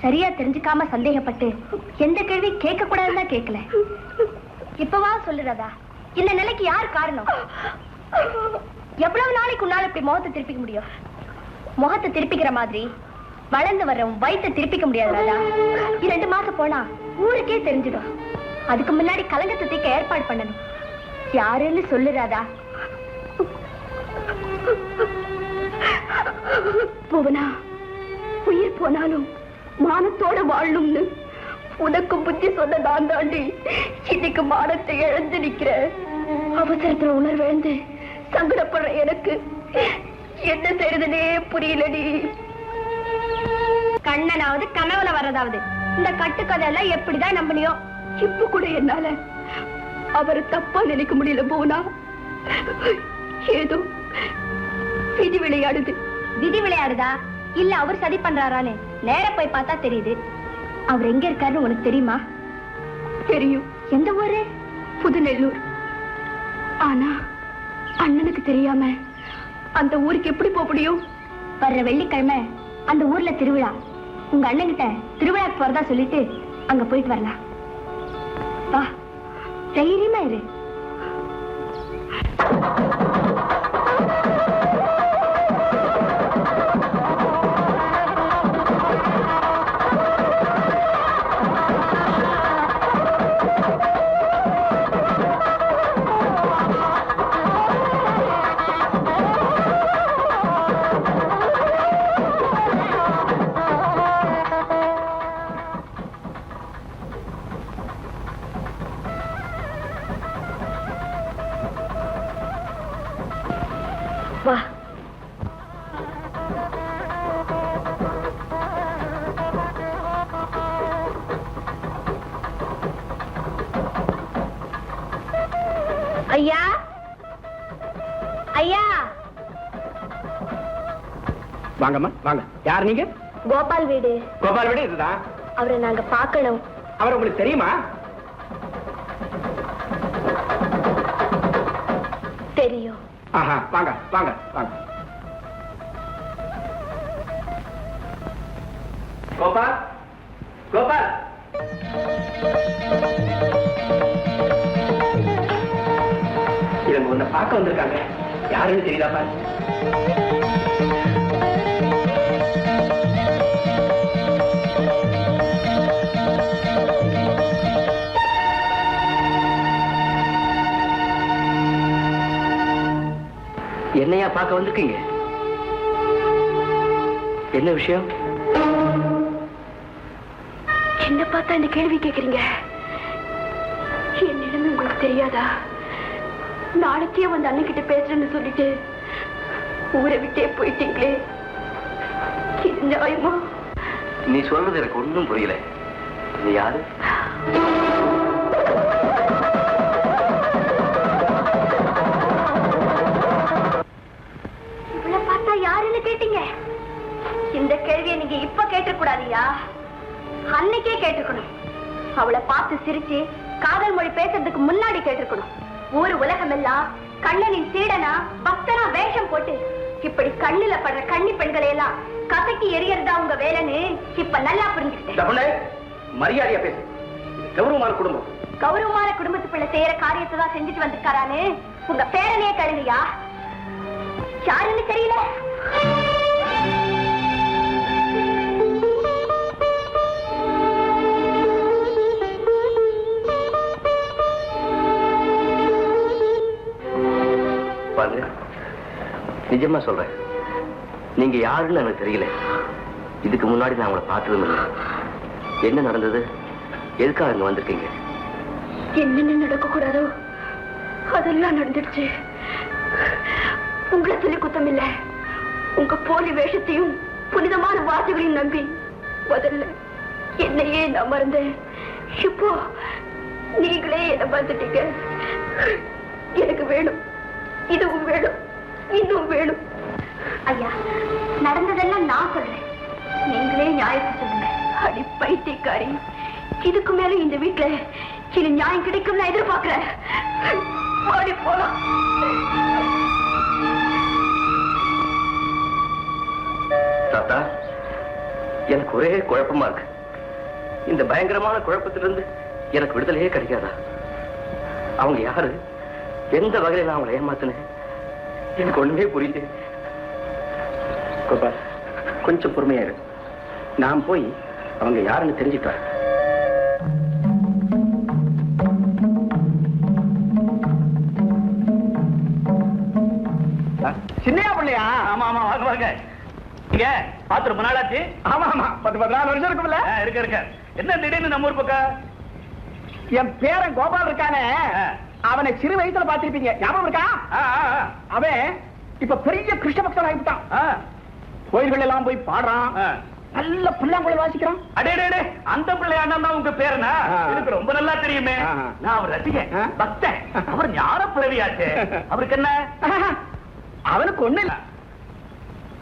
Speaker 2: சரியா தெரிஞ்சுக்காம சந்தேகப்பட்டு எந்த கேள்வி கேட்க கூடாதுன்னு தான் கேட்கல. இப்பவா சொல்லு ராதா, இந்த நிலைக்கு யார் காரணம்? எவ்வளவு நாளைக்கு உன்னால இப்படி முகத்தை திருப்பிக்க முடியும்? முகத்தை திருப்பிக்கிற மாதிரி வளர்ந்து வர்ற வயிற்றை திருப்பிக்க முடியாது ராதா. 2 மாசம் போனா ஊருக்கே தெரிஞ்சிடும். அதுக்கு முன்னாடி கலங்கத்தை தீக்க ஏற்பாடு பண்ணணும். யாருன்னு சொல்லு ராதா. புவனா, உயிர் போனாலும் மானத்தோட வாழணும்னு உனக்கு புத்தி சொன்ன நான் தாண்டி இன்னைக்கு மானத்தை இழந்து நிக்கிற. அவசரத்துல உணர்விழந்து சங்கடப்படுற எனக்கு என்ன செய்யறதுனே புரியலடி. கண்ணனாவது கனவுல வர்றதாவது இந்த கட்டுக்கதையெல்லாம் எப்படிதான் நம்பினியோ? இப்ப கூட என்னால அவரை தப்பா நினைக்க முடியல போனா. ஏதோ விதி விளையாடுது. விதி விளையாடுதா இல்ல அவர் சதி பண்றாரான்னு நேர போய் பார்த்தா தெரியுது. அவர் எங்க இருக்காருன்னு உனக்கு தெரியுமா? தெரியும். எந்த ஊரு? புதுநெல்லூர். ஆனா அண்ணனுக்கு தெரியாம அந்த ஊருக்கு எப்படி போக முடியும்? வர்ற வெள்ளிக்கிழமை அந்த ஊர்ல திருவிழா. உங்க அண்ணன் கிட்ட திருவிழாக்கு போறதா சொல்லிட்டு அங்க போயிட்டு வரலாம். வா, தைரியமா இரு. வா. ஐயா, ஐயா.
Speaker 3: வாங்கம்மா வாங்க. யார் நீங்க?
Speaker 2: கோபால் வீடு.
Speaker 3: கோபால் வீடு இதுதான்.
Speaker 2: அவரை நாங்க பார்க்கணும்.
Speaker 3: அவர் உங்களுக்கு தெரியுமா?
Speaker 2: தெரியும்.
Speaker 3: ஆஹா, வாங்க வாங்க வாங்க. கோபால், கோபால். இவங்க உன்னை பார்க்க வந்திருக்காங்க. யாருன்னு தெரியுதா பாரு.
Speaker 4: என்னையா பார்க்க வந்திருக்கீங்க? என்ன விஷயம்?
Speaker 2: என்ன பார்த்தா இந்த கேள்வி கேக்குறீங்க? என்னிடமே உங்களுக்கு தெரியாதா? நாளைக்கே வந்து அண்ணன் கிட்ட பேசுறேன்னு சொல்லிட்டு ஊரை விட்டே போயிட்டீங்களே, இது நியாயமா?
Speaker 4: நீ சொல்றது எனக்கு ஒன்றும் புரியல. நீ யாரு?
Speaker 2: இவளை பார்த்தா யாருன்னு கேட்டீங்க? இந்த கேள்வியை நீங்க இப்ப கேட்டக்கூடாதியா, அன்னைக்கே கேட்டுக்கணும். அவளை பார்த்து சிரிச்சு காதல் மொழி பேசுறதுக்கு முன்னாடி கேட்டிருக்கணும். ஊர் உலகம் எல்லாம் கண்ணனின் சீடனா பக்தனா வேஷம் போட்டு இப்படி கண்ணுல படுற கன்னி பெண்களை எல்லாம் கசக்கி எரியறதா உங்க வேலைன்னு இப்ப நல்லா புரிஞ்சுக்கிட்டேன்.
Speaker 3: மரியாதையா பேசு. கௌரவமான குடும்பம்.
Speaker 2: கௌரவமான குடும்பத்து பிள்ளை செய்யற காரியத்தை தான் செஞ்சுட்டு வந்திருக்காரான்னு உங்க பேரனையே கழுவியா? யாருன்னு தெரியல.
Speaker 4: பாருங்க, நிஜமா சொல்றேன், நீங்க யாருன்னு எனக்கு தெரியல. இதுக்கு முன்னாடி நான் உங்களை பார்த்ததும் இல்லை. என்ன நடந்தது? எதுக்காக இங்க வந்திருக்கீங்க?
Speaker 2: என்னென்ன நடக்க கூடாதோ அதெல்லாம் நடந்துடுச்சு. உங்களை சொல்லி குத்தம் இல்ல. உங்க போலி வேஷத்தையும் புனிதமான வார்த்தைகளையும் நம்பி முதல்ல என்னையே நான் மறந்தேன். இப்போ நீங்களே என்ன மறந்துட்டீங்க. எனக்கு வேணும், இதுவும் வேணும், இன்னும் வேணும். ஐயா, நடந்ததெல்லாம் நான் சொல்றேன், நீங்களே நியாயத்தை சொல்லுங்க. அடி பைத்தியக்காரி, இதுக்கு மேல இந்த வீட்டுல இனி நியாயம் கிடைக்கும் நான் எதிர்பார்க்கிறேன். ஓடி போலாம்.
Speaker 4: தாத்தா, எனக்கு ஒரே குழப்பமா இருக்கு. இந்த பயங்கரமான குழப்பத்திலிருந்து எனக்கு விடுதலையே கிடைக்காதா? அவங்க யாரு? எந்த வகையில நான் அவங்களை ஏமாத்தினேன்? எனக்கு ஒண்ணுமே புரியுது.
Speaker 3: கோபால், கொஞ்சம் பொறுமையா இரு. நான் போய் அவங்க யாருன்னு தெரிஞ்சுட்டு வரேன். சின்னையா பிள்ளையா?
Speaker 1: ஆமா ஆமா, வாங்க வாங்க. இங்க பாத்து ரொம்ப நாளாச்சு.
Speaker 3: ஆமா ஆமா, 10-14 வருஷம் இருக்கும்ல.
Speaker 1: இருக்க என்ன திடீர்னு நம்ம ஊர் பக்கம்?
Speaker 3: என் பேரன் கோபால் இருக்கானே, அவனை சிறு வயசுல பாத்திருப்பீங்க, ஞாபகம் இருக்கா? அவன் இப்ப பெரிய கிருஷ்ண பக்தன் ஆகிட்டான். கோயில்கள் எல்லாம் போய் பாடுறான், நல்ல புல்லாங்குழல் வாசிக்கிறான்.
Speaker 1: அடே அந்த பிள்ளையாண்டா தான் உங்க பேரனா? எனக்கு ரொம்ப நல்லா தெரியுமே. நான் அவர் ரசிகன், பக்தன். அவர் ஞான பிறவியாச்சு. அவருக்கு என்ன?
Speaker 3: அவனுக்கு ஒண்ணு இல்ல,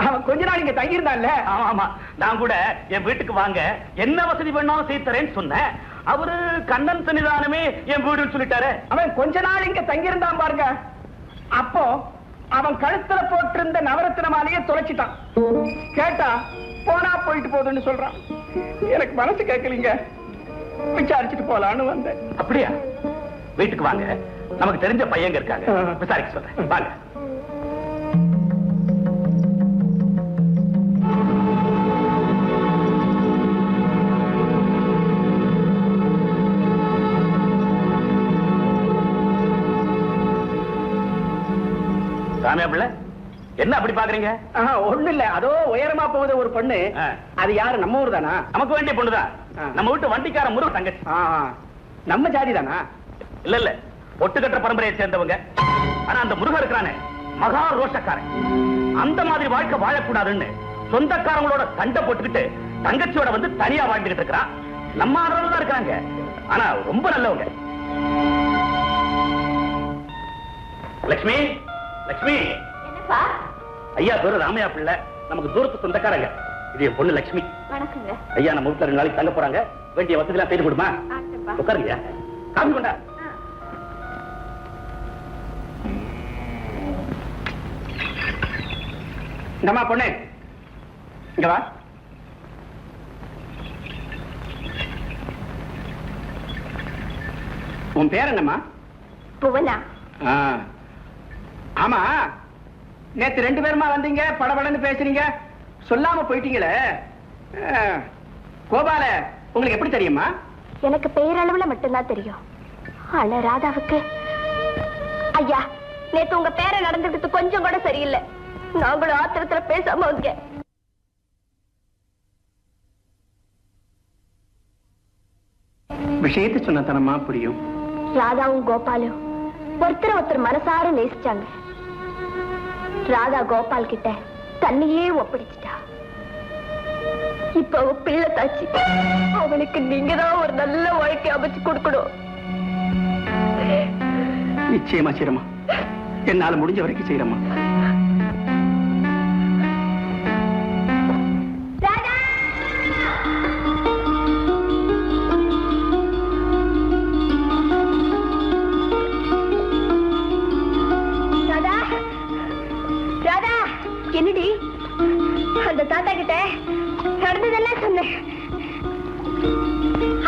Speaker 3: அவன் கொஞ்ச நாள் இங்க தங்கி இருந்தான்ல.
Speaker 1: ஆமா ஆமா, நான் கூட என் வீட்டுக்கு வாங்க, என்ன வசதி வேணாலும் செய்து தரேன்னு சொன்னேன். அவரு கண்ணன் சன்னிதானமே என் வீடுன்னு சொல்லிட்டாரு.
Speaker 3: அவன் கொஞ்ச நாள் இங்க தங்கி இருந்தான் பாருங்க. அப்போ அவன் கழுத்துல போட்டிருந்த நவரத்தின மாலையை தொலைச்சிட்டான். கேட்டா போனா போயிட்டு போகுதுன்னு சொல்றான். எனக்கு மனசு கேட்கலீங்க, விசாரிச்சுட்டு போலான்னு வந்தேன்.
Speaker 1: அப்படியா? வீட்டுக்கு வாங்க, நமக்கு தெரிஞ்ச பையங்க இருக்காங்க, விசாரிக்க சொல்றேன். வாங்க. சாமியா பிள்ளை, என்ன அப்படி பாக்குறீங்க?
Speaker 3: ஒண்ணு இல்ல, அதோ உயரமா போகுது ஒரு பொண்ணு. அது யாரு? நம்ம ஊர் தானா?
Speaker 1: நமக்கு வேண்டிய பொண்ணுதான். நம்ம வீட்டு வண்டிக்கார முருக தங்கச்சி.
Speaker 3: நம்ம ஜாதி தானா?
Speaker 1: இல்ல ஒட்டுக்கட்ட பரம்பரையை சேர்ந்தவங்க. ஆனா அந்த முருகன் இருக்கிறானே, மகா ரோஷக்காரன். அந்த மாதிரி வாழ்க்கை வாழக்கூடாதுன்னு சொந்தக்காரங்களோட சண்டை போட்டுக்கிட்டு தங்கச்சியோட வந்து தனியா வாழ்ந்துகிட்டு இருக்கிறான். நம்ம ஆதரவு தான் இருக்காங்க, ஆனா ரொம்ப நல்லவங்க. லட்சுமி, லட்சுமி.
Speaker 2: என்னப்பா?
Speaker 1: ஐயா பேரு ராமையா பிள்ளை, நமக்கு தூரத்து சொந்தக்காரங்க. இது என் பொண்ணு லட்சுமி.
Speaker 2: வணக்கங்க.
Speaker 1: ஐயா நம்ம வீட்டுல 2 நாளைக்கு தங்க போறாங்க, வேண்டிய வசதி எல்லாம் செய்து கொடுமா. உட்காருங்க, காமி கொண்டா.
Speaker 3: இந்தமா பொண்ணு, இங்க வா. உன் பேர் என்னம்மா?
Speaker 2: புவனா.
Speaker 3: ஆமா, நேத்து 2 பேருமா வந்தீங்க, படபடன்னு பேசுறீங்க, சொல்லாம போயிட்டீங்களே. கோபால உங்களுக்கு எப்படி தெரியுமா?
Speaker 2: எனக்கு பேரளவுல மட்டும்தான் தெரியும். ஆனா ராதாவுக்கு, ஐயா நேத்து உங்க பேரை நடந்துட்டு கொஞ்சம் கூட சரியில்லை. நாங்களும் ஆத்திரத்துல பேசாம வந்தீங்க.
Speaker 3: விஷயத்தை சொன்னதனமா புரியும்.
Speaker 2: ராதாவும் கோபாலும் ஒருத்தர் மனசார நேசிச்சாங்க. ராதா கோபால் கிட்ட தன்னையே ஒப்படைச்சிட்டா. இப்ப அவ பிள்ளை தாச்சு. அவனுக்கு நீங்க தான் ஒரு நல்ல வாழ்க்கை அமைச்சு கொடுக்கணும்.
Speaker 3: நிச்சயமா செய்யறமா, என்னால முடிஞ்ச வரைக்கும் செய்யறமா.
Speaker 2: என்னடி அந்த தாத்தா கிட்ட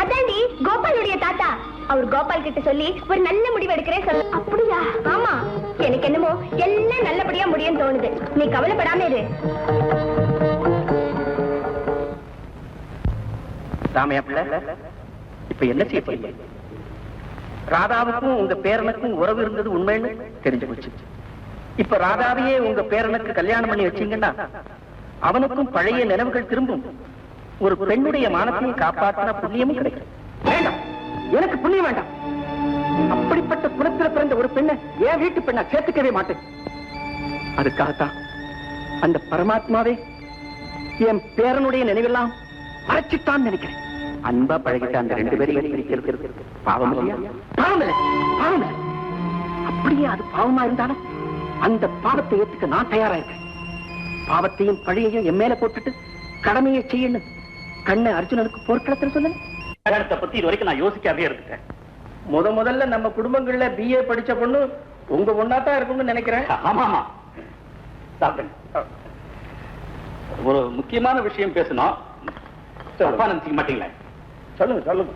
Speaker 2: அதாண்டி கோபாலுடைய தாத்தா. அவர் கோபால் கிட்ட சொல்லி ஒரு நல்ல முடிவு எடுக்கிறேன் சொல்லு. அப்படியா? ஆமா, எனக்கு என்னமோ எல்லாம் நல்லபடியா முடியும் தோணுது. நீ கவலைப்படாம இரு.
Speaker 3: ராமையா பிள்ளை, இப்ப என்ன செய்ய போறீங்க? ராதாவுக்கும் உங்க பேரனுக்கும் உறவு இருந்தது உண்மைன்னு தெரிஞ்சு போச்சு. இப்ப ராதாவையே உங்க பேரனுக்கு கல்யாணம் பண்ணி வச்சீங்கன்னா அவனுக்கும் பழைய நினைவுகள் திரும்பும். ஒரு பெண்ணுடைய மானத்தையும் காப்பாற்றின புண்ணியமும் கிடைக்கும். வேண்டாம், எனக்கு புண்ணியம் வேண்டாம். அப்படிப்பட்ட குலத்தில் பிறந்த ஒரு பெண்ணை என் வீட்டு பெண்ணா சேர்த்துக்கவே மாட்டேன். அதுக்காகத்தான் அந்த பரமாத்மாவே என் பேரனுடைய நினைவெல்லாம் மறைச்சிட்டான் நினைக்கிறேன். அன்பா பழகிட்ட அந்த 2 பேரையும் பிரிக்கிறது பாவம் இல்லையா? பாவம் இல்லை, பாவம் இல்லை. அப்படியே அது பாவமா இருந்தாலும் அந்த பாவத்தை ஏத்துக்க நான் தயாரா இருக்கேன். பாவத்தையும் பழியையும் என் மேல போட்டுட்டு கடமையை செய்யணும். கண்ணை அர்ஜுனனுக்கு போர்க்களத்தில் சொல்லுங்க. கல்யாணத்தை பத்தி இது வரைக்கும் நான் யோசிக்காமே இருந்துட்டேன். முதல்ல நம்ம குடும்பங்கள்ல BA படிச்ச பொண்ணு உங்க பொண்ணாத்தான் இருக்கும்னு நினைக்கிறேன். ஆமா ஆமா.
Speaker 1: ஒரு முக்கியமான விஷயம் பேசணும். தப்பா நினைச்சுக்க மாட்டீங்களா?
Speaker 3: சொல்லுங்க சொல்லுங்க.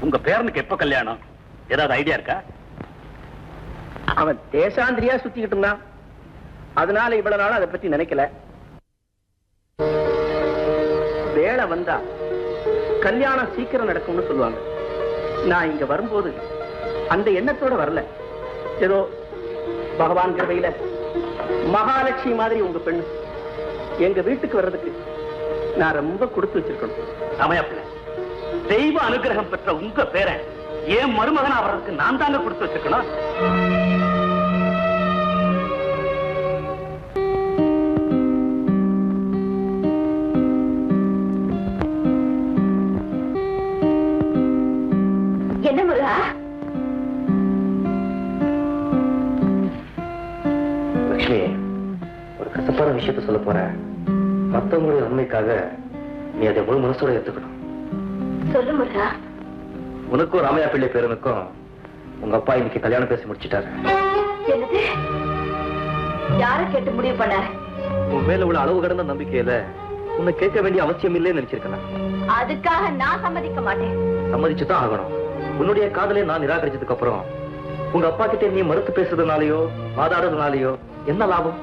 Speaker 1: உங்க பேரனுக்கு எப்ப கல்யாணம்? ஏதாவது ஐடியா இருக்கா?
Speaker 3: அவன் தேசாந்திரியா சுத்திக்கிட்டு இருந்தான். அதனால இவ்வளவு நாள் அதை பத்தி நினைக்கல. வேலை வந்தா கல்யாணம் சீக்கிரம் நடக்கும்னு சொல்லுவாங்க. நான் இங்க வரும்போது அந்த எண்ணத்தோட வரல. ஏதோ பகவான் கிருபையில மகாலட்சுமி மாதிரி உங்க பெண்ணு எங்க வீட்டுக்கு வர்றதுக்கு நான் ரொம்ப கொடுத்து வச்சிருக்கணும்.
Speaker 1: சமயப்பில்லை, தெய்வ அனுகிரகம் பெற்ற உங்க பேரன் ஏன் மருமகன் அவருக்கு நான் தாங்க கொடுத்து வச்சிருக்கணும்.
Speaker 2: என்ன முருகா?
Speaker 4: லட்சுமி, ஒரு கசப்பான விஷயத்த சொல்ல போற. மத்தவங்களுடைய நன்மைக்காக நீ அதை முழு மனசோட எடுத்துக்கணும்.
Speaker 2: சொல்லு முருகா.
Speaker 4: உனக்கும் ராமையா பிள்ளை பேரனுக்கும் உங்க அப்பா இன்னைக்கு கல்யாணம் பேசி முடிச்சிட்டாரு.
Speaker 2: என்னது? யாரை கேட்டு முடிவு பண்ண?
Speaker 4: உன் மேல உள்ள அளவு கடந்த நம்பிக்கையில உன்னை கேட்க வேண்டிய அவசியம் இல்லைன்னு நினைச்சிருக்கேன்.
Speaker 2: அதுக்காக நான் சம்மதிக்க மாட்டேன்.
Speaker 4: சம்மதிச்சுதான் ஆகணும். உன்னுடைய காதலை நான் நிராகரிச்சதுக்கு அப்புறம் உங்க அப்பா கிட்ட நீ மறுத்து பேசுறதுனாலயோ வாதாடுறதுனாலயோ என்ன லாபம்?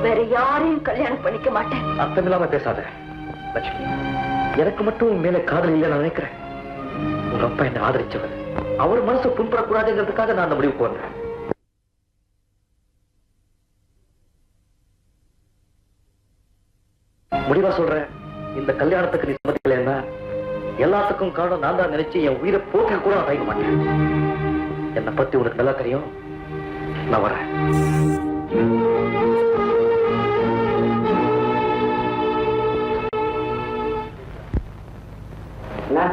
Speaker 2: வேற யாரையும் கல்யாணம் பண்ணிக்க மாட்டேன்.
Speaker 4: அர்த்தமில்லாம பேசாத லட்சுமி. எனக்கு மட்டும் உன் மேல காதல் இல்லை நான் நினைக்கிறேன். உங்க அப்பா என்ன ஆதரிச்சவர். அவர் மனசு புண்படக்கூடாதுங்கிறதுக்காக நான் அந்த முடிவுக்கு வந்தேன். முடிவா சொல்றேன், இந்த கல்யாணத்துக்கு நீ சம்மதிக்கலைன்னா எல்லாத்துக்கும் காரணம் நான் தான் நினைச்சு என் உயிரை போக்க கூட நான் தயங்க மாட்டேன். என்னை பத்தி உனக்கு நல்லா தெரியும். நான் வரேன்.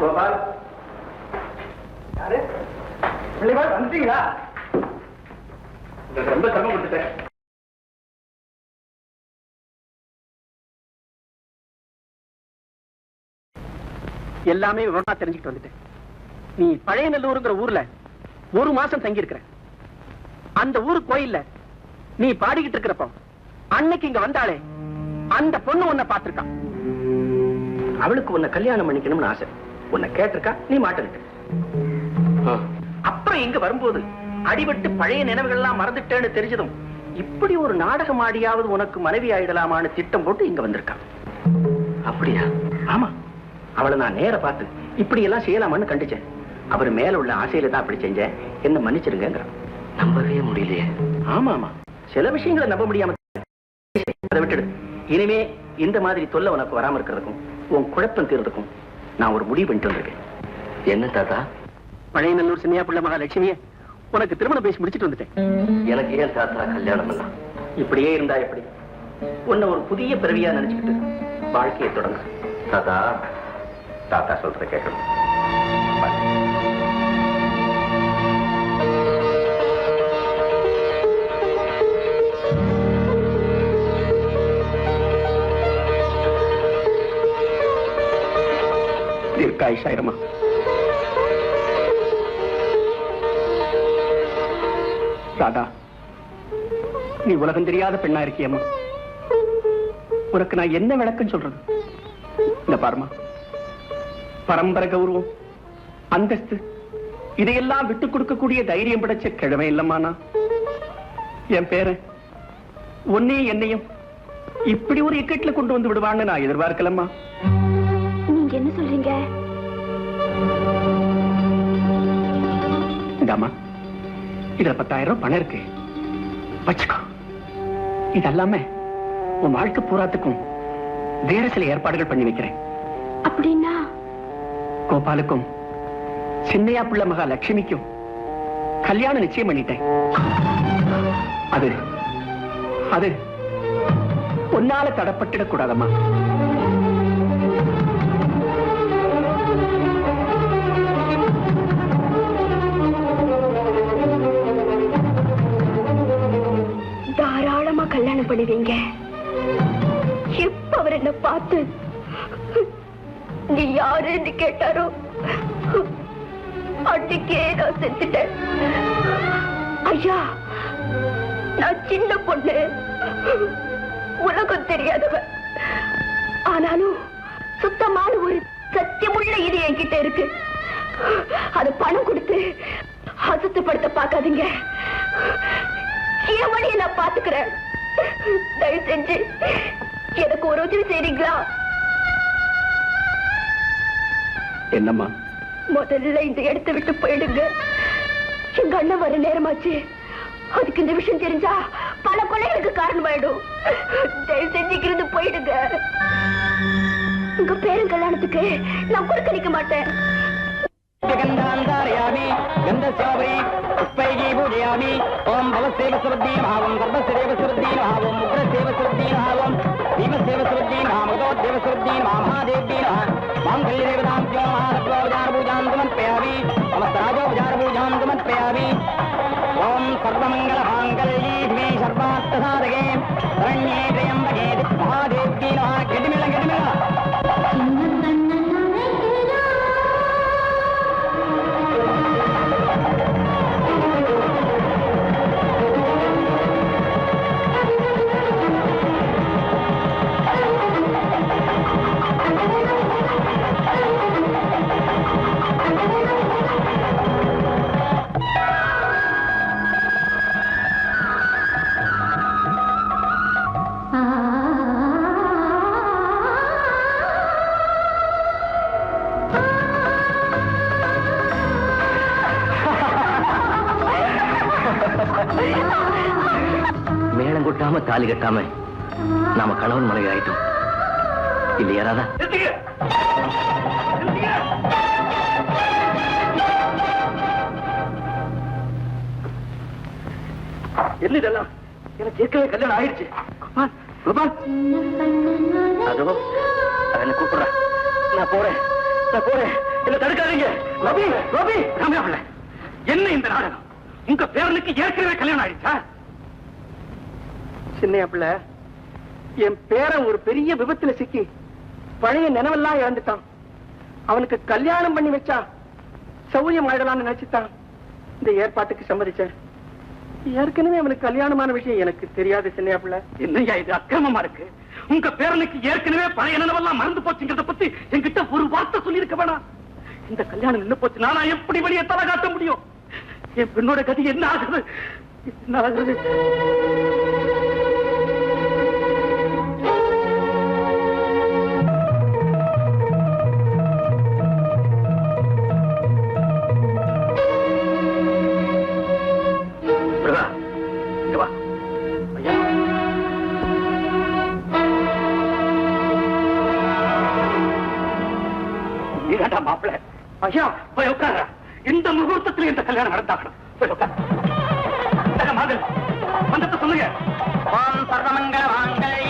Speaker 3: கோபால், யாரு பிள்ளைகள் வந்துட்டீங்களா? ரொம்ப சிரமம் கொடுத்துட்டேன். எல்லாமே விவரமா தெரிஞ்சுக்கிட்டு வந்துட்டேன். நீ பழையநல்லூருங்கிற ஊர்ல 1 மாசம் தங்கி இருக்கிற. அந்த ஊரு கோயில்ல நீ பாடிக்கிட்டு இருக்கிறப்ப அன்னைக்கு இங்க வந்தாலே அந்த பொண்ணு உன்னை பார்த்திருக்கான். அவளுக்கு உன்னை கல்யாணம் பண்ணிக்கணும்னு ஆசை. உன்னை கேட்டிருக்கா, நீ மாட்டிருக்க. அப்புறம் இங்க வரும்போது அடிபட்டு பழைய நினைவுகள் எல்லாம் மறந்துட்டேன்னு தெரிஞ்சதும் இப்படி ஒரு நாடகம் ஆடியாவது உனக்கு மனைவி ஆயிடலாமான்னு திட்டம் போட்டு இங்க வந்திருக்கான். அப்படியா? ஆமா. அவளை நான் நேர பார்த்து இப்படி எல்லாம் செய்யலாமான்னு கண்டிச்சேன். அவர் மேல உள்ள ஆசையில தான் அப்படி செஞ்சேன், என்ன மன்னிச்சிருங்க.
Speaker 4: நம்பவே முடியலையே.
Speaker 3: ஆமா ஆமா, சில விஷயங்களை நம்ப முடியாம அதை விட்டுடு. இனிமே இந்த மாதிரி தொல்லை உனக்கு வராம இருக்கிறதுக்கும் உன் குழப்பம் தீர்றதுக்கும் நான் ஒரு முடிவு பண்ணிட்டு வந்திருக்கேன்.
Speaker 4: என்ன தாத்தா?
Speaker 3: பழையநல்லூர் சின்னையா பிள்ளை மகாலட்சுமியை உனக்கு திருமணம் பேசி முடிச்சிட்டு வந்துட்டேன்.
Speaker 4: எனக்கு ஏன் தாத்தா கல்யாணம் எல்லாம்?
Speaker 3: இப்படியே இருந்தா எப்படி? உன்னை ஒரு புதிய பிறவியா நினைச்சுக்கிட்டு வாழ்க்கையை தொடங்க.
Speaker 4: தாத்தா, தாத்தா சொல்றத கேட்கணும்.
Speaker 3: தீர்க்காயுஷாயிரமா. தாதா, நீ உலகம் தெரியாத பெண்ணா இருக்கியம்மா. உனக்கு நான் என்ன விளக்கம் சொல்றது? இந்த பாருமா, பரம்பரை கௌரவம், அந்தஸ்து இதையெல்லாம் விட்டுக் கொடுக்கக்கூடிய தைரியம் படைச்ச கிழமை இல்லம்மானா. என் பேரன் உன்னையும் என்னையும் இப்படி ஒரு இக்கட்ல கொண்டு வந்து விடுவான்னு நான் எதிர்பார்க்கலம்மா.
Speaker 2: நீங்க என்ன சொல்றீங்க?
Speaker 3: இந்தாமா, இதுல 10,000 பணம் இருக்கு, வச்சுக்கோ. இதெல்லாம உன் வாழ்க்கை பூராத்துக்கும் வேற சில ஏற்பாடுகள் பண்ணி வைக்கிறேன்.
Speaker 2: அப்படின்னா
Speaker 3: கோபாலுக்கும் சின்னையா பிள்ளை மகா லட்சுமிக்கும் கல்யாணம் நிச்சயம் பண்ணிட்டேன். அது அது உன்னால தடப்பட்டுடக் கூடாதம்மா.
Speaker 2: தாராளமா கல்யாணம் பண்ணுவீங்க. எப்ப அவர் என்ன பார்த்து நீ யாருன்னு கேட்டாரோ அன்னைக்கே நான் செத்துட்டேன். ஐயா, நான் சின்ன பொண்ணு, உலகம் தெரியாதவ. ஆனாலும் சுத்தமான ஒரு சத்தியமுள்ள இது என்கிட்ட இருக்கு. அது பணம் கொடுத்து அசுத்தப்படுத்த பார்க்காதீங்க. என் வழியை நான் பாத்துக்கிறேன். தயவு செஞ்சு எனக்கு ஒரு உதவி செய்றீங்களா?
Speaker 3: என்னம்மா?
Speaker 2: முதல்ல இந்த இடத்தை விட்டு போயிடுங்க. எங்க அண்ணன் வர நேரமாச்சு. அதுக்கு இந்த விஷயம் தெரிஞ்சா பல கொலைகளுக்கு காரணமாயிடும். தயவு செஞ்சுக்கிறது போயிடுங்க. உங்க பேரும் கல்யாணத்துக்கு நான் கொடுக்க மாட்டேன்.
Speaker 1: ஓம் பவசேவ சுருத்தீன் பாவம் சர்வசேவ சுருத்தீன் பாவம் உக்ரசேவ சுருத்தீன் பாவம் பீமசேவ சுருத்தீன் பாமதோதேவ சுருத்தீன் மகாதேவீன் மாங்கல்ய தேவதாம்பியோ மகாத்வாவதார பூஜாம் சமர்ப்பயாமி நமஸ்தராஜோபசார பூஜாம் சமர்ப்பயாமி. ஓம் சர்வமங்கல மாங்கல்யே சர்வார்த்த சாதகே சரண்யே த்ரயம்பகே மகாதேவீன் கெடிமில கெடிமில.
Speaker 4: மேளம் கொட்டாம தாலி கட்டாம நாம கணவன் மனைவி ஆயிட்டோம் இல்லையா ராதா?
Speaker 3: என்ன இதெல்லாம்? எனக்கு ஏற்கனவே கல்யாணம் ஆயிடுச்சு. கோபால்,
Speaker 4: அதோ என்ன கூப்பிடுற.
Speaker 3: நான் போறேன். என்ன தடுக்காதீங்க. ரவி, ரவி,
Speaker 1: ராமையா, என்ன இந்த நாடகம்? உங்க பேரனுக்கு ஏற்கனவே கல்யாணம் ஆயிடுச்சா?
Speaker 3: சின்னையா பிள்ளை, என் பேரன் ஒரு பெரிய விபத்துல சிக்கி பழைய நினைவெல்லாம் இழந்துட்டான். அவனுக்கு கல்யாணம் பண்ணி வச்சா சௌரியம் ஆயிடலாம்னு நினைச்சுட்டான். இந்த ஏற்பாட்டுக்கு சம்மதிச்சேன். ஏற்கனவே அவனுக்கு கல்யாணமான விஷயம் எனக்கு தெரியாது. சின்னையா பிள்ளை,
Speaker 1: என்னையா இது அக்கிரமமா இருக்கு? உங்க பேரனுக்கு ஏற்கனவே பழைய நினைவெல்லாம் மறந்து போச்சுங்கிறத பத்தி என்கிட்ட ஒரு வார்த்தை சொல்லி இருக்க வேணாம். இந்த கல்யாணம் நின்று போச்சு, நானா எப்படி வெளியே தலை காட்ட முடியும்? என் பெண்ணோட கதி என்ன ஆகுது? என்ன ஆகுது? மாப்பிள்ள ஐயா, போய் உட்கார. இந்த முகூர்த்தத்தில் இந்த கல்யாணம் நடந்தாக்கணும். போய் உட்கார. மந்தத்தை சொல்லுங்க. ஓம் சர்வமங்கல மாங்கல்யே